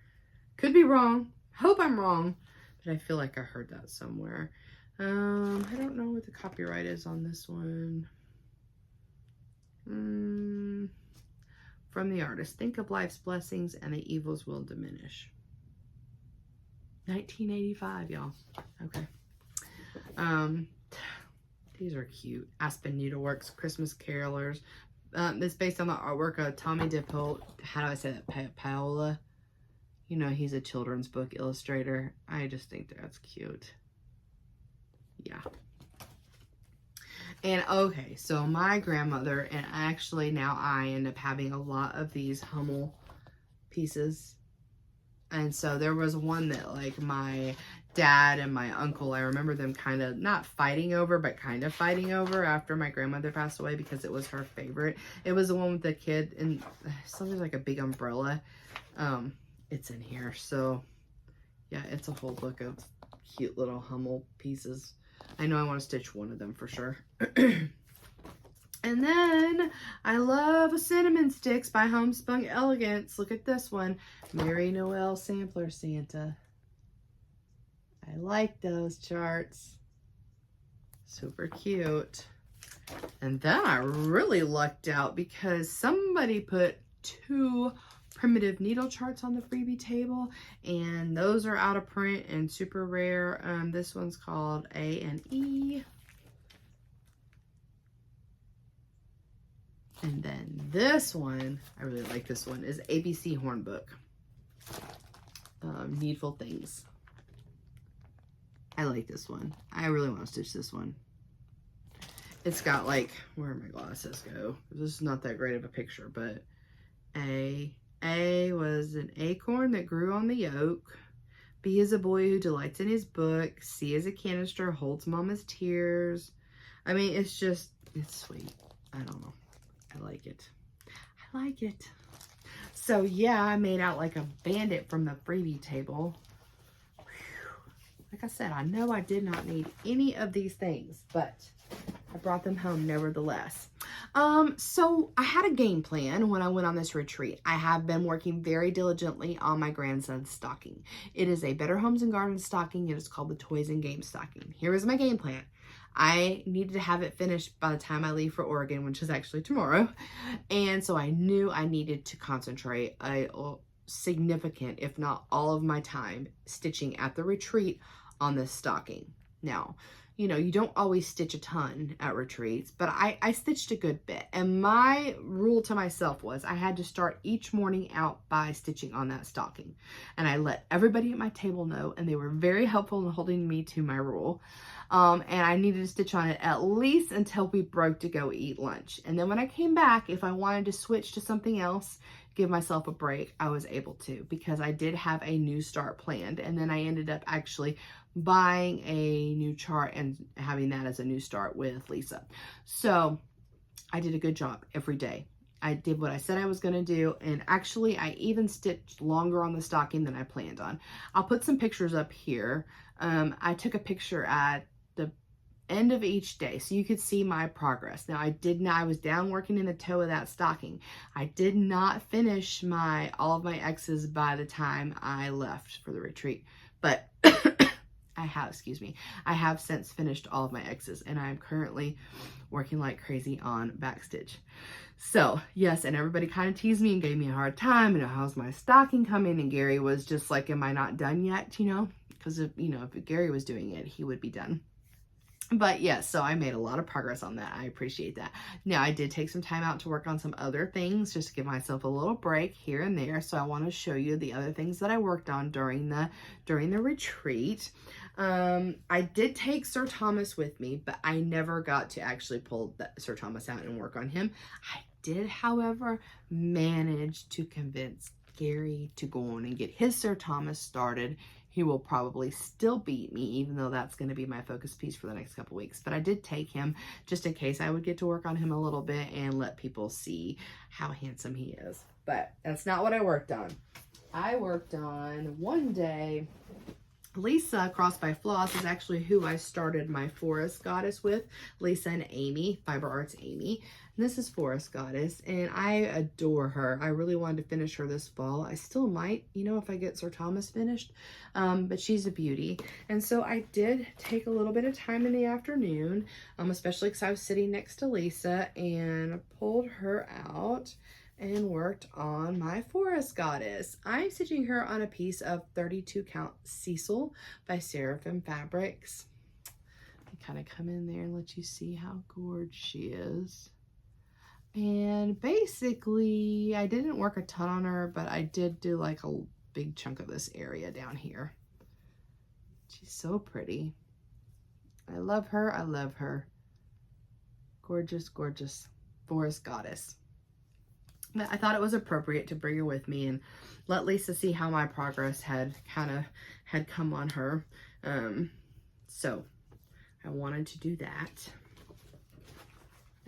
Could be wrong. Hope I'm wrong, but I feel like I heard that somewhere. I don't know what the copyright is on this one. From the artist. Think of life's blessings and the evils will diminish. 1985, y'all. Okay. These are cute. Aspen Needleworks, Christmas Carolers. It's based on the artwork of Tommy DePaola. How do I say that? Paola. You know, he's a children's book illustrator. I just think that's cute. Yeah. And okay, so my grandmother, and actually now I end up having a lot of these Hummel pieces. And so there was one that like my dad and my uncle, I remember them kind of not fighting over, but kind of fighting over after my grandmother passed away because it was her favorite. It was the one with the kid and something like a big umbrella. It's in here. So yeah, it's a whole book of cute little Hummel pieces. I know I want to stitch one of them for sure. And then I love Cinnamon Sticks by Homespun Elegance. Look at this one. Merry Noel Sampler Santa. I like those charts. Super cute. And then I really lucked out because somebody put 2 primitive needle charts on the freebie table, and those are out of print and super rare. This one's called A and E. And then this one, I really like this one, is ABC Hornbook. Needful Things. I like this one. I really want to stitch this one. It's got like, where my glasses go? This is not that great of a picture, but A was an acorn that grew on the oak. B is a boy who delights in his book. C is a canister, holds mama's tears. I mean, it's just, it's sweet. I don't know. I like it. I like it. So yeah, I made out like a bandit from the freebie table. Whew. Like I said, I know I did not need any of these things, but I brought them home nevertheless. So I had a game plan when I went on this retreat. I have been working very diligently on my grandson's stocking. It is a Better Homes and Gardens stocking. It is called the Toys and Games stocking. Here is my game plan. I needed to have it finished by the time I leave for Oregon, which is actually tomorrow. And so I knew I needed to concentrate a significant, if not all of my time, stitching at the retreat on this stocking. Now, you know, you don't always stitch a ton at retreats, but I stitched a good bit. And my rule to myself was I had to start each morning out by stitching on that stocking. And I let everybody at my table know, and they were very helpful in holding me to my rule. And I needed to stitch on it at least until we broke to go eat lunch. And then when I came back, if I wanted to switch to something else, give myself a break, I was able to, because I did have a new start planned. And then I ended up actually buying a new chart and having that as a new start with Lisa. So I did a good job every day. I did what I said I was going to do. And actually, I even stitched longer on the stocking than I planned on. I'll put some pictures up here. I took a picture at the end of each day so you could see my progress. Now I was down working in the toe of that stocking. I did not finish all of my X's by the time I left for the retreat, but I have since finished all of my X's, and I'm currently working like crazy on backstitch. So yes, and everybody kind of teased me and gave me a hard time, and how's my stocking coming? And Gary was just like, am I not done yet? You know, because if Gary was doing it, he would be done. But yes, so I made a lot of progress on that. I appreciate that. Now, I did take some time out to work on some other things just to give myself a little break here and there. So I want to show you the other things that I worked on during the retreat. I did take Sir Thomas with me, but I never got to actually pull Sir Thomas out and work on him. I did, however, manage to convince Gary to go on and get his Sir Thomas started. He will probably still beat me, even though that's going to be my focus piece for the next couple weeks. But I did take him just in case I would get to work on him a little bit and let people see how handsome he is. But that's not what I worked on. I worked on one day. Lisa, Cross by Floss, is actually who I started my Forest Goddess with. Lisa and Amy, Fiber Arts Amy. This is Forest Goddess, and I adore her. I really wanted to finish her this fall. I still might, you know, if I get Sir Thomas finished, but she's a beauty. And so I did take a little bit of time in the afternoon, especially because I was sitting next to Lisa, and pulled her out and worked on my Forest Goddess. I'm stitching her on a piece of 32 count Cecil by Seraphim Fabrics. I kind of come in there and let you see how gorgeous she is. And basically, I didn't work a ton on her, but I did do like a big chunk of this area down here. She's so pretty. I love her. I love her. Gorgeous, gorgeous Forest Goddess. But I thought it was appropriate to bring her with me and let Lisa see how my progress had come on her. So I wanted to do that.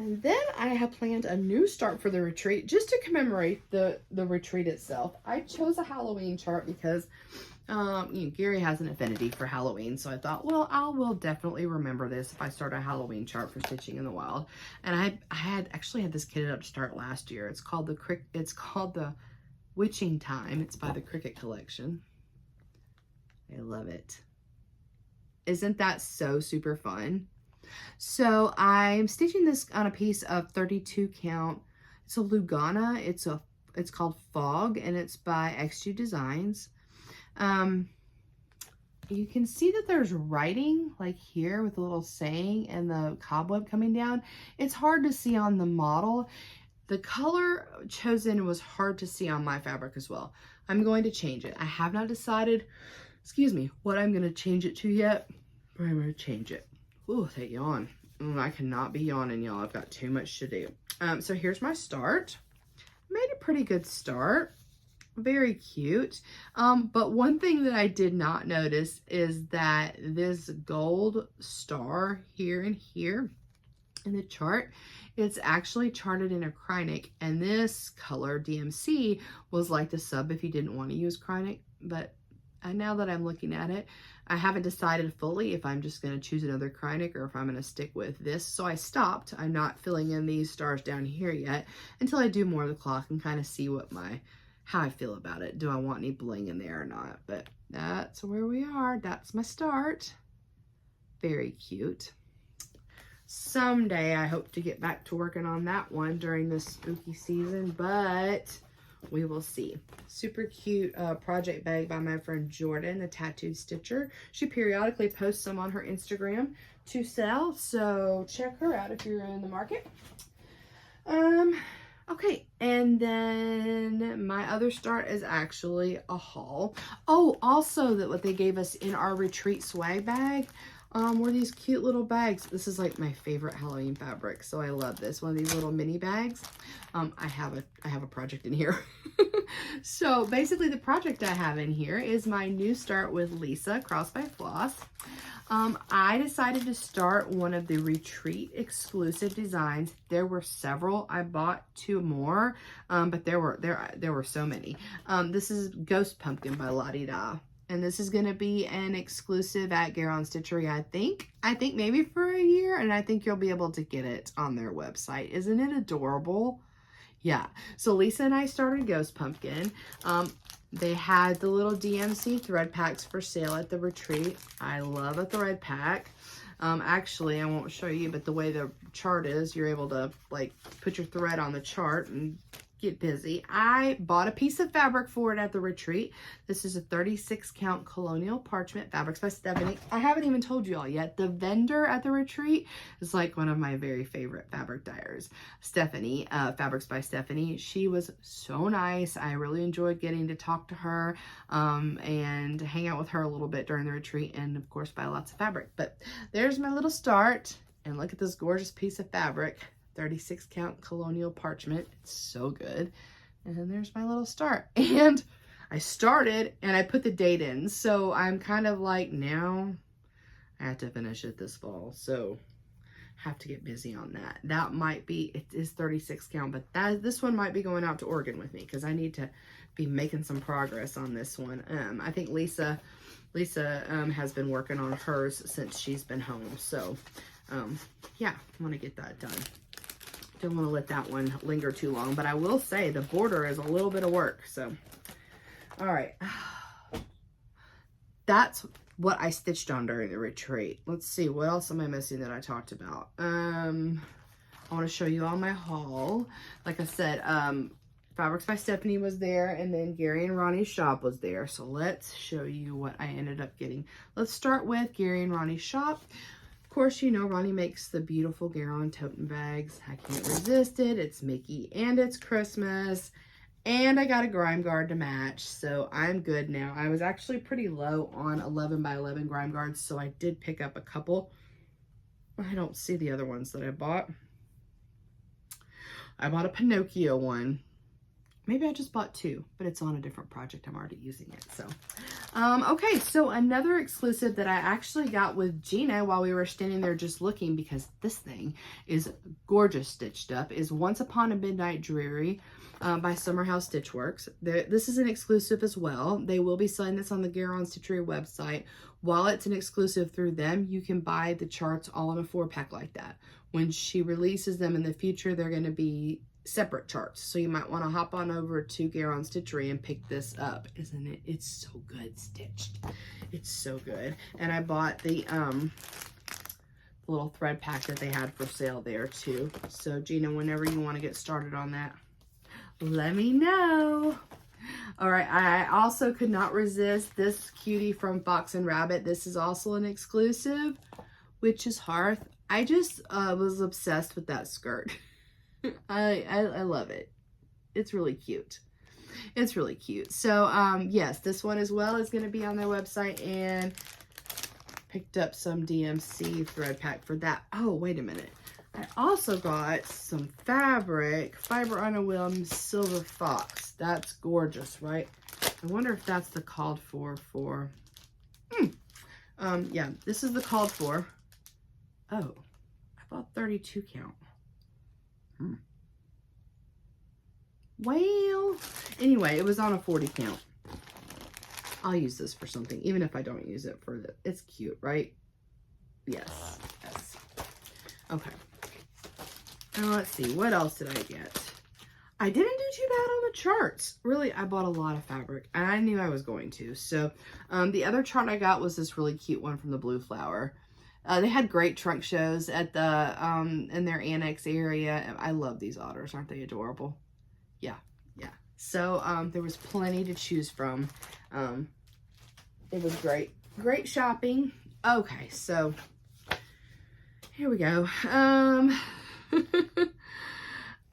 And then I have planned a new start for the retreat just to commemorate the retreat itself. I chose a Halloween chart because you know, Gary has an affinity for Halloween. So I thought, well, I will definitely remember this if I start a Halloween chart for Stitching in the Wild. And I actually had this kitted up to start last year. It's called the Witching Time. It's by the Cricket Collection. I love it. Isn't that so super fun? So I'm stitching this on a piece of 32 count. It's a Lugana. It's called Fog, and it's by XG Designs. You can see that there's writing like here with a little saying and the cobweb coming down. It's hard to see on the model. The color chosen was hard to see on my fabric as well. I'm going to change it. I have not decided, excuse me, what I'm going to change it to yet, but I'm going to change it. Ooh, that yawn. I cannot be yawning, y'all. I've got too much to do. So here's my start. Made a pretty good start. Very cute. But one thing that I did not notice is that this gold star here and here in the chart, it's actually charted in acrylic, and this color DMC was like the sub if you didn't want to use acrylic. But now that I'm looking at it, I haven't decided fully if I'm just going to choose another acrylic or if I'm going to stick with this. So I stopped. I'm not filling in these stars down here yet until I do more of the clock and kind of see what how I feel about it. Do I want any bling in there or not? But that's where we are. That's my start. Very cute. Someday I hope to get back to working on that one during this spooky season, but we will see. Super cute project bag by my friend Jordan, the Tattooed Stitcher. She periodically posts some on her Instagram to sell, so check her out if you're in the market. Okay, and then my other start is actually a haul. Oh, also that what they gave us in our retreat swag bag were these cute little bags. This is like my favorite Halloween fabric, so I love this. One of these little mini bags. I have a project in here. So basically the project I have in here is my new start with Lisa, Cross by Floss. I decided to start one of the retreat exclusive designs. There were several. I bought 2 more, but there were so many. This is Ghost Pumpkin by Lottie Da. And this is going to be an exclusive at GaRon Stitchery, I think maybe for a year, and I think you'll be able to get it on their website. Isn't it adorable? Yeah. So Lisa and I started Ghost Pumpkin. They had the little DMC thread packs for sale at the retreat. I love a thread pack. Actually, I won't show you, but the way the chart is, you're able to like put your thread on the chart and get busy. I bought a piece of fabric for it at the retreat. This is a 36 count colonial parchment fabrics by Stephanie. I haven't even told you all yet. The vendor at the retreat is like one of my very favorite fabric dyers. Stephanie, Fabrics by Stephanie. She was so nice. I really enjoyed getting to talk to her and hang out with her a little bit during the retreat, and of course buy lots of fabric. But there's my little start, and look at this gorgeous piece of fabric. 36 count colonial parchment. It's so good. And there's my little start. And I started and I put the date in. So I'm kind of like, now I have to finish it this fall. So have to get busy on that. That might be, it is 36 count, but this one might be going out to Oregon with me because I need to be making some progress on this one. I think Lisa has been working on hers since she's been home. So yeah, I want to get that done. Don't want to let that one linger too long, but I will say the border is a little bit of work. So, all right. That's what I stitched on during the retreat. Let's see, what else am I missing that I talked about? I want to show you all my haul. Like I said, Fabrics by Stephanie was there, and then Gary and Ronnie's shop was there. So let's show you what I ended up getting. Let's start with Gary and Ronnie's shop. Of course, you know Ronnie makes the beautiful GaRon tote bags. I can't resist it. It's Mickey and it's Christmas. And I got a grime guard to match, so I'm good now. I was actually pretty low on 11 by 11 grime guards, so I did pick up a couple. I don't see the other ones that I bought. I bought a Pinocchio one. Maybe I just bought two, but it's on a different project. I'm already using it, so. Okay, so another exclusive that I actually got with Gina while we were standing there just looking, because this thing is gorgeous stitched up, is Once Upon a Midnight Dreary by Summerhouse Stitchworks. This is an exclusive as well. They will be selling this on the GaRon Stitchery website. While it's an exclusive through them, you can buy the charts all in a 4-pack like that. When she releases them in the future, they're going to be separate charts. So you might want to hop on over to GaRon Stitchery and pick this up. Isn't it? It's so good stitched. It's so good. And I bought the little thread pack that they had for sale there too. So Gina, whenever you want to get started on that, let me know. All right, I also could not resist this cutie from Fox and Rabbit. This is also an exclusive, Witch's Hearth. I just was obsessed with that skirt. I love it. It's really cute. It's really cute. So yes, this one as well is going to be on their website, and picked up some DMC thread pack for that. Oh, wait a minute. I also got some fabric, Fiber on a Whim Silver Fox. That's gorgeous, right? I wonder if that's the called for. Yeah, this is the called for. Oh, I bought 32 count. Well, anyway, it was on a 40 count. I'll use this for something, even if I don't use it for the, it's cute, right? Yes, yes. Okay. Now let's see, what else did I get? I didn't do too bad on the charts. Really, I bought a lot of fabric, and I knew I was going to. So the other chart I got was this really cute one from the Blue Flower. They had great trunk shows at the in their annex area. I love these otters. Aren't they adorable? Yeah, yeah. So there was plenty to choose from. It was great shopping. Okay, so here we go.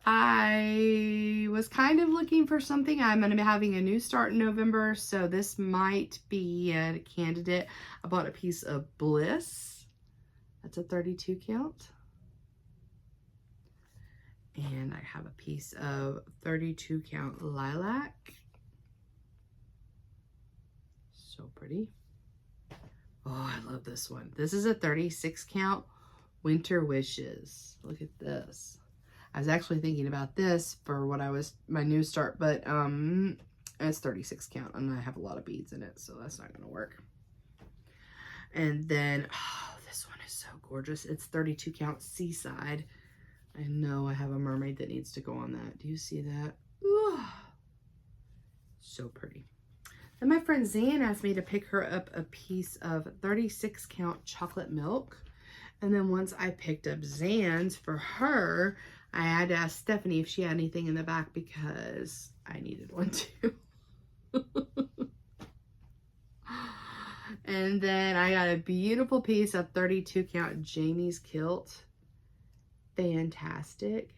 I was kind of looking for something. I'm going to be having a new start in November, so this might be a candidate. I bought a piece of Bliss. That's a 32 count. And I have a piece of 32 count Lilac. So pretty. Oh, I love this one. This is a 36 count Winter Wishes. Look at this. I was actually thinking about this for what my new start, but it's 36 count and I have a lot of beads in it, so that's not gonna work. And then, oh, this one is so gorgeous. It's 32 count Seaside. I know I have a mermaid that needs to go on that. Do you see that? Ooh, so pretty. Then my friend Zan asked me to pick her up a piece of 36 count Chocolate Milk. And then once I picked up Zan's for her, I had to ask Stephanie if she had anything in the back because I needed one too. And then I got a beautiful piece of 32 count Jamie's Kilt. Fantastic.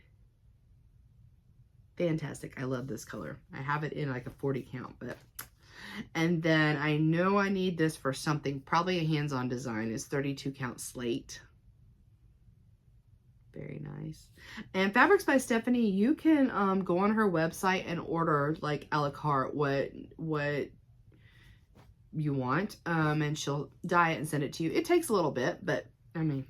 Fantastic. I love this color. I have it in like a 40 count, but. And then I know I need this for something, probably a hands-on design, is 32 count Slate. Very nice. And Fabrics by Stephanie, you can go on her website and order like a la carte what you want, and she'll dye it and send it to you. It takes a little bit, but I mean,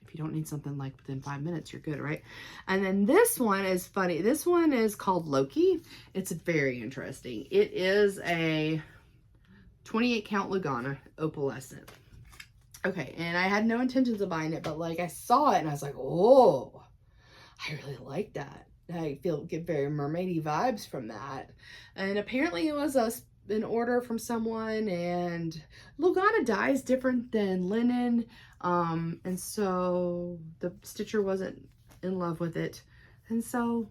if you don't need something like within 5 minutes, you're good, right? And then this one is funny. This one is called Loki. It's very interesting. It is a 28 count Lugana opalescent. Okay, and I had no intentions of buying it, but like I saw it and I was like, oh, I really like that. I get very mermaidy vibes from that. And apparently it was an order from someone, and Lugana dye is different than linen. And so the stitcher wasn't in love with it. And so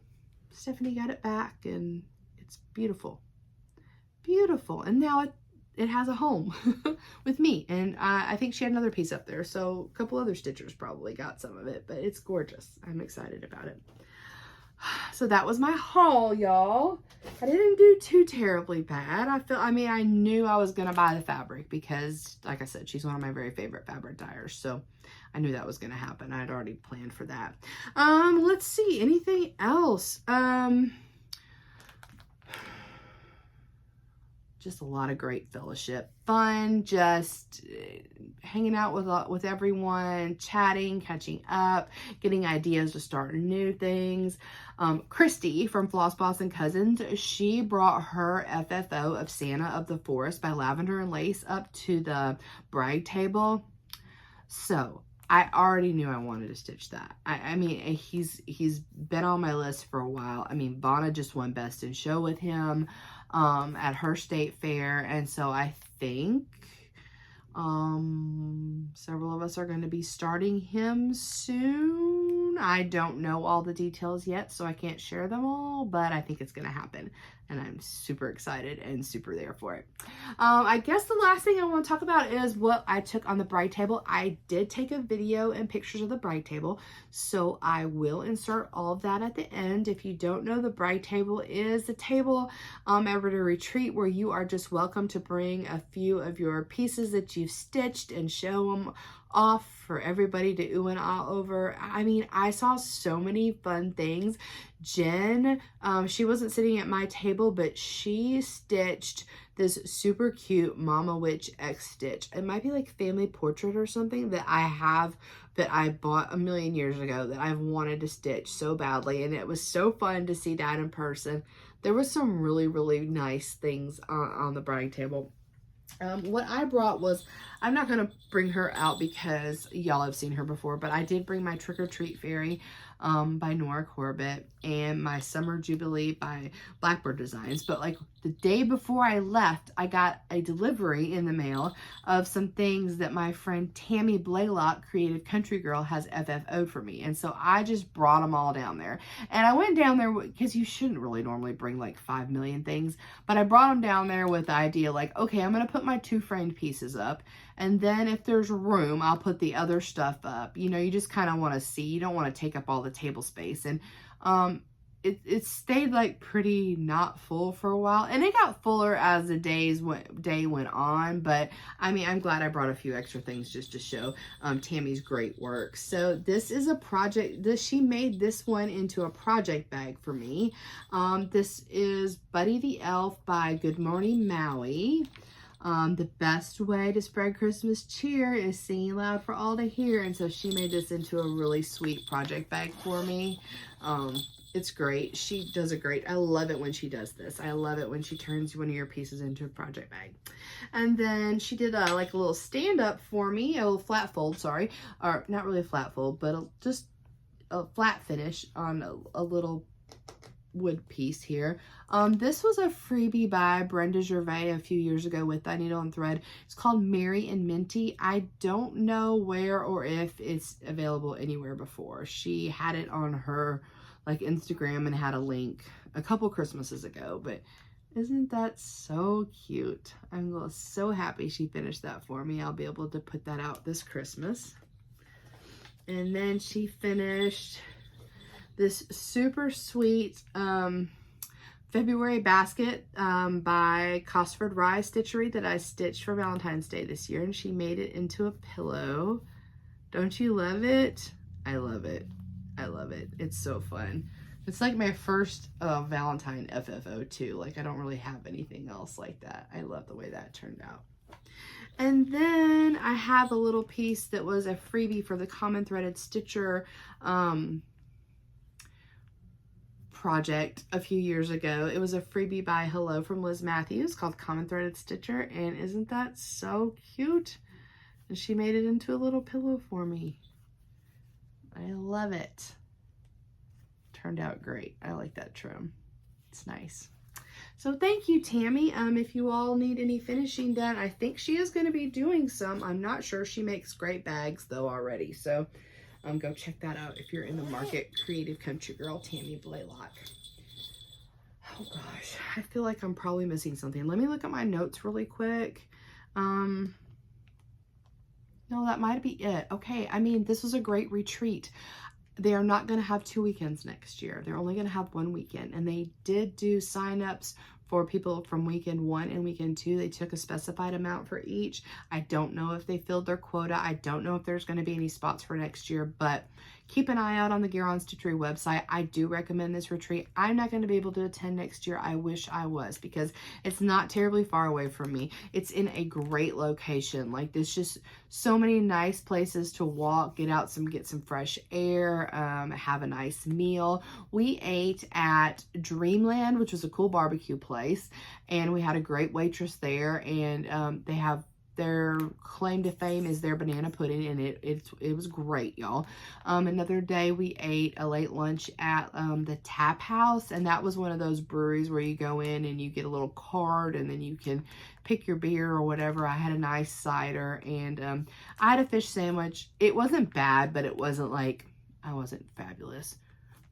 Stephanie got it back, and it's beautiful. Beautiful. And now it has a home with me. And I think she had another piece up there. So a couple other stitchers probably got some of it, but it's gorgeous. I'm excited about it. So that was my haul, y'all. I didn't do too terribly bad. I mean, I knew I was going to buy the fabric because, like I said, she's one of my very favorite fabric dyers. So I knew that was going to happen. I'd already planned for that. Let's see. Anything else? Just a lot of great fellowship, fun, just hanging out with everyone, chatting, catching up, getting ideas to start new things. Christy from Floss Boss and Cousins, she brought her FFO of Santa of the Forest by Lavender and Lace up to the bride table. So I already knew I wanted to stitch that. I mean, he's been on my list for a while. I mean, Vonna just won Best in Show with him at her state fair, and so I think several of us are going to be starting him soon. I don't know all the details yet, so I can't share them all, but I think it's going to happen, and I'm super excited and super there for it. I guess the last thing I want to talk about is what I took on the bride table. I did take a video and pictures of the bride table, so I will insert all of that at the end. If you don't know, the bride table is the table at a retreat where you are just welcome to bring a few of your pieces that you've stitched and show them off for everybody to ooh and ah over. I mean, I saw so many fun things. Jen, she wasn't sitting at my table, but she stitched this super cute Mama Witch X stitch. It might be like family portrait or something that I bought a million years ago that I've wanted to stitch so badly, and it was so fun to see that in person. There was some really, really nice things on the bride table. What I brought was, I'm not going to bring her out because y'all have seen her before, but I did bring my Trick or Treat Fairy by Nora Corbett and my Summer Jubilee by Blackbird Designs. But like the day before I left, I got a delivery in the mail of some things that my friend Tammy Blaylock, Creative Country Girl, has FFO'd for me. And so I just brought them all down there. And I went down there because you shouldn't really normally bring like 5 million things, but I brought them down there with the idea like, okay, I'm going to put my 2 framed pieces up, and then if there's room, I'll put the other stuff up. You know, you just kind of want to see. You don't want to take up all the table space. And it stayed like pretty not full for a while, and it got fuller as the day went on. But I mean, I'm glad I brought a few extra things just to show Tammy's great work. So this is a project. She made this one into a project bag for me. This is Buddy the Elf by Good Morning Maui. The best way to spread Christmas cheer is singing loud for all to hear. And so she made this into a really sweet project bag for me. It's great. She does a great, I love it when she does this. I love it when she turns one of your pieces into a project bag. And then she did like a little stand up for me, a little flat fold, sorry, or not really a flat fold, but just a flat finish on a little wood piece here. This was a freebie by Brenda Gervais a few years ago with Thy Needle and Thread. It's called Mary and Minty. I don't know where or if it's available anywhere before. She had it on her like Instagram and had a link a couple Christmases ago, but isn't that so cute? I'm so happy she finished that for me. I'll be able to put that out this Christmas. And then she finished this super sweet February basket by Cosford Rye Stitchery that I stitched for Valentine's Day this year, and she made it into a pillow. Don't you love it? I love it. I love it. It's so fun. It's like my first Valentine FFO too. Like I don't really have anything else like that. I love the way that turned out. And then I have a little piece that was a freebie for the Common Threaded Stitcher project a few years ago. It was a freebie by Hello from Liz Matthews called Common Threaded Stitcher, and isn't that so cute? And she made it into a little pillow for me. I love it. turned out great. I like that trim. It's nice. So thank you, Tammy. If you all need any finishing done, I think she is going to be doing some. I'm not sure. She makes great bags though already. So go check that out if you're in the market. Creative Country Girl, Tammy Blaylock. Oh gosh, I feel like I'm probably missing something. Let me look at my notes really quick. No, that might be it. Okay, I mean, this was a great retreat. They are not going to have 2 weekends next year. They're only going to have 1 weekend. And they did do sign-ups for people from weekend 1 and weekend 2. They took a specified amount for each. I don't know if they filled their quota. I don't know if there's going to be any spots for next year, but keep an eye out on the GaRon Stitchery website. I do recommend this retreat. I'm not going to be able to attend next year. I wish I was, because it's not terribly far away from me. It's in a great location. Like, there's just so many nice places to walk, get some fresh air, have a nice meal. We ate at Dreamland, which was a cool barbecue place, and we had a great waitress there, and they have their claim to fame is their banana pudding, and it was great, y'all. Another day we ate a late lunch at the Tap House, and that was one of those breweries where you go in and you get a little card and then you can pick your beer or whatever. I had a nice cider, and I had a fish sandwich. It wasn't bad, but it wasn't like, I wasn't fabulous.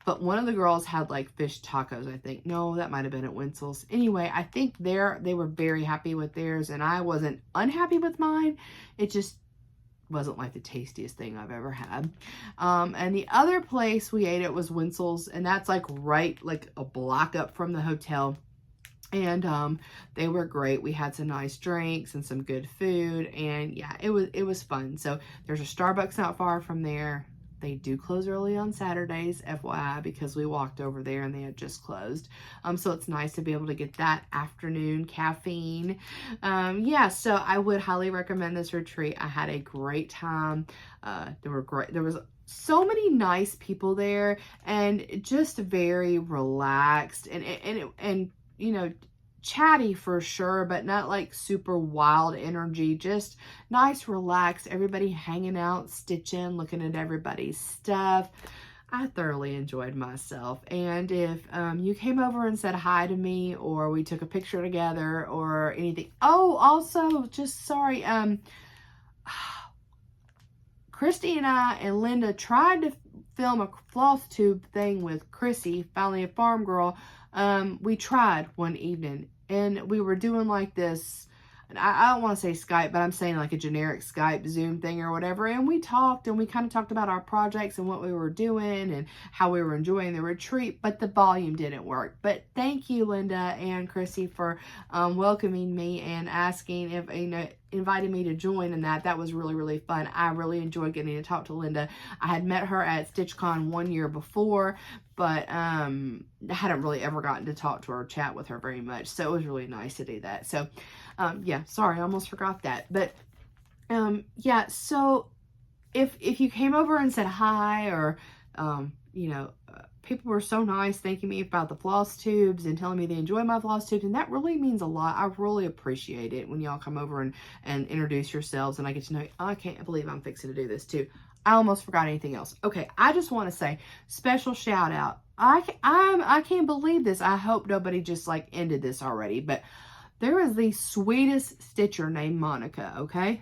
But one of the girls had like fish tacos, I think. No, that might have been at Winsel's. Anyway, I think they were very happy with theirs, and I wasn't unhappy with mine. It just wasn't like the tastiest thing I've ever had. And the other place we ate at was Winsel's, and that's like right like a block up from the hotel. And they were great. We had some nice drinks and some good food, and yeah, it was fun. So there's a Starbucks not far from there. They do close early on Saturdays, FYI, because we walked over there and they had just closed. So it's nice to be able to get that afternoon caffeine. Yeah, so I would highly recommend this retreat. I had a great time. There was so many nice people there, and just very relaxed and you know, chatty for sure, but not like super wild energy. Just nice, relaxed, everybody hanging out, stitching, looking at everybody's stuff. I thoroughly enjoyed myself. And if you came over and said hi to me, or we took a picture together or anything. Oh, also, just sorry, Christy and I and Linda tried to film a FlossTube thing with Chrissy, Finally a Farm Girl. We tried one evening, and we were doing like this, and I don't want to say Skype, but I'm saying like a generic Skype Zoom thing or whatever, and we talked, and we kind of talked about our projects and what we were doing and how we were enjoying the retreat, but the volume didn't work. But thank you, Linda and Chrissy, for welcoming me and asking if, you know, invited me to join in that. That was really, really fun. I really enjoyed getting to talk to Linda. I had met her at StitchCon 1 year before, but I hadn't really ever gotten to talk to her or chat with her very much. So it was really nice to do that. So yeah, sorry, I almost forgot that. But yeah, so if you came over and said hi, or you know, people were so nice thanking me about the FlossTubes and telling me they enjoy my FlossTubes, and that really means a lot. I really appreciate it when y'all come over and introduce yourselves, and I get to know, I can't believe I'm fixing to do this too. I almost forgot anything else. Okay, I just want to say special shout out. I can't believe this. I hope nobody just like ended this already, but there is the sweetest stitcher named Monica, okay?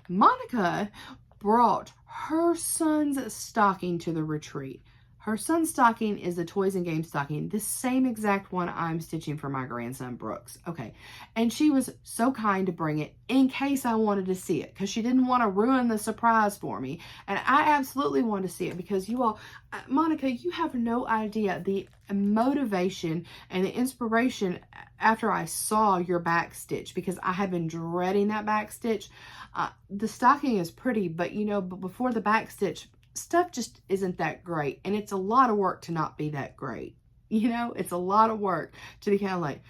Monica brought her son's stocking to the retreat. Her son's stocking is the Toys and Games stocking, the same exact one I'm stitching for my grandson, Brooks. Okay, and she was so kind to bring it in case I wanted to see it, because she didn't want to ruin the surprise for me. And I absolutely wanted to see it, because you all, Monica, you have no idea the motivation and the inspiration after I saw your back stitch, because I had been dreading that back stitch. The stocking is pretty, but you know, but before the back stitch, stuff just isn't that great, and it's a lot of work to not be that great. You know, it's a lot of work to be kind of like,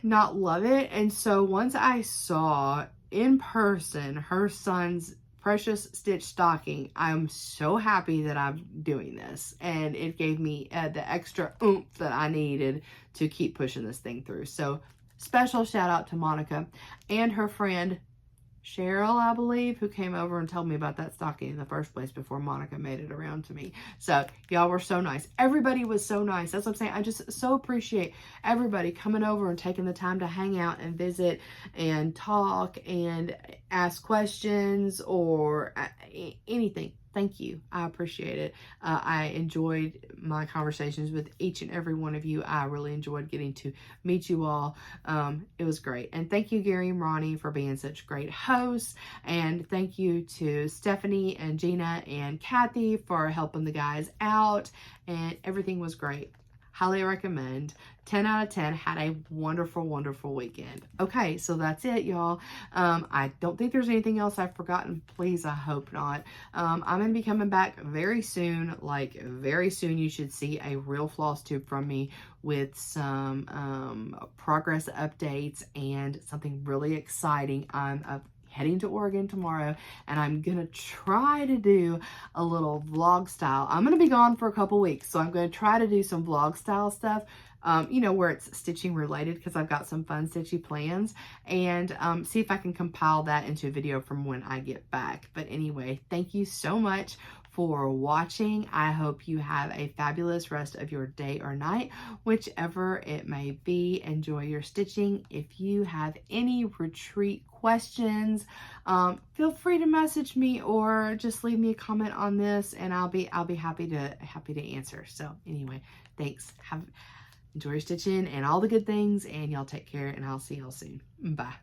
not love it. And so once I saw in person her son's precious stitch stocking, I'm so happy that I'm doing this, and it gave me the extra oomph that I needed to keep pushing this thing through. So special shout out to Monica and her friend Cheryl, I believe, who came over and told me about that stocking in the first place before Monica made it around to me. So y'all were so nice. Everybody was so nice. That's what I'm saying. I just so appreciate everybody coming over and taking the time to hang out and visit and talk and ask questions or anything. Thank you. I appreciate it. I enjoyed my conversations with each and every one of you. I really enjoyed getting to meet you all. It was great. And thank you, Gary and Ronnie, for being such great hosts. And thank you to Stephanie and Gina and Kathy for helping the guys out. And everything was great. Highly recommend. 10 out of 10. Had a wonderful, wonderful weekend. Okay, so that's it, y'all. I don't think there's anything else I've forgotten. Please, I hope not. I'm going to be coming back very soon. Like, very soon you should see a real floss tube from me with some progress updates and something really exciting. I'm heading to Oregon tomorrow, and I'm gonna try to do a little vlog style. I'm gonna be gone for a couple weeks, so I'm gonna try to do some vlog style stuff, you know, where it's stitching related, because I've got some fun stitchy plans, and see if I can compile that into a video from when I get back. But anyway, thank you so much for watching. I hope you have a fabulous rest of your day or night, whichever it may be. Enjoy your stitching. If you have any retreat questions, feel free to message me or just leave me a comment on this, and I'll be happy to answer. So anyway, thanks. Enjoy your stitching and all the good things, and y'all take care, and I'll see y'all soon. Bye.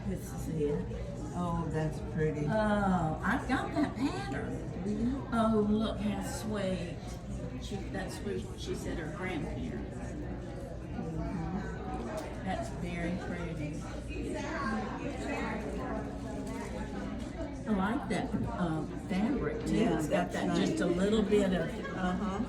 This is it. Oh, that's pretty. Oh, I've got that pattern. Oh, look how sweet. That's what she said her grandparents. That's very pretty. I like that fabric too. Yeah, It's got that's that just a nice. little bit of Uh-huh.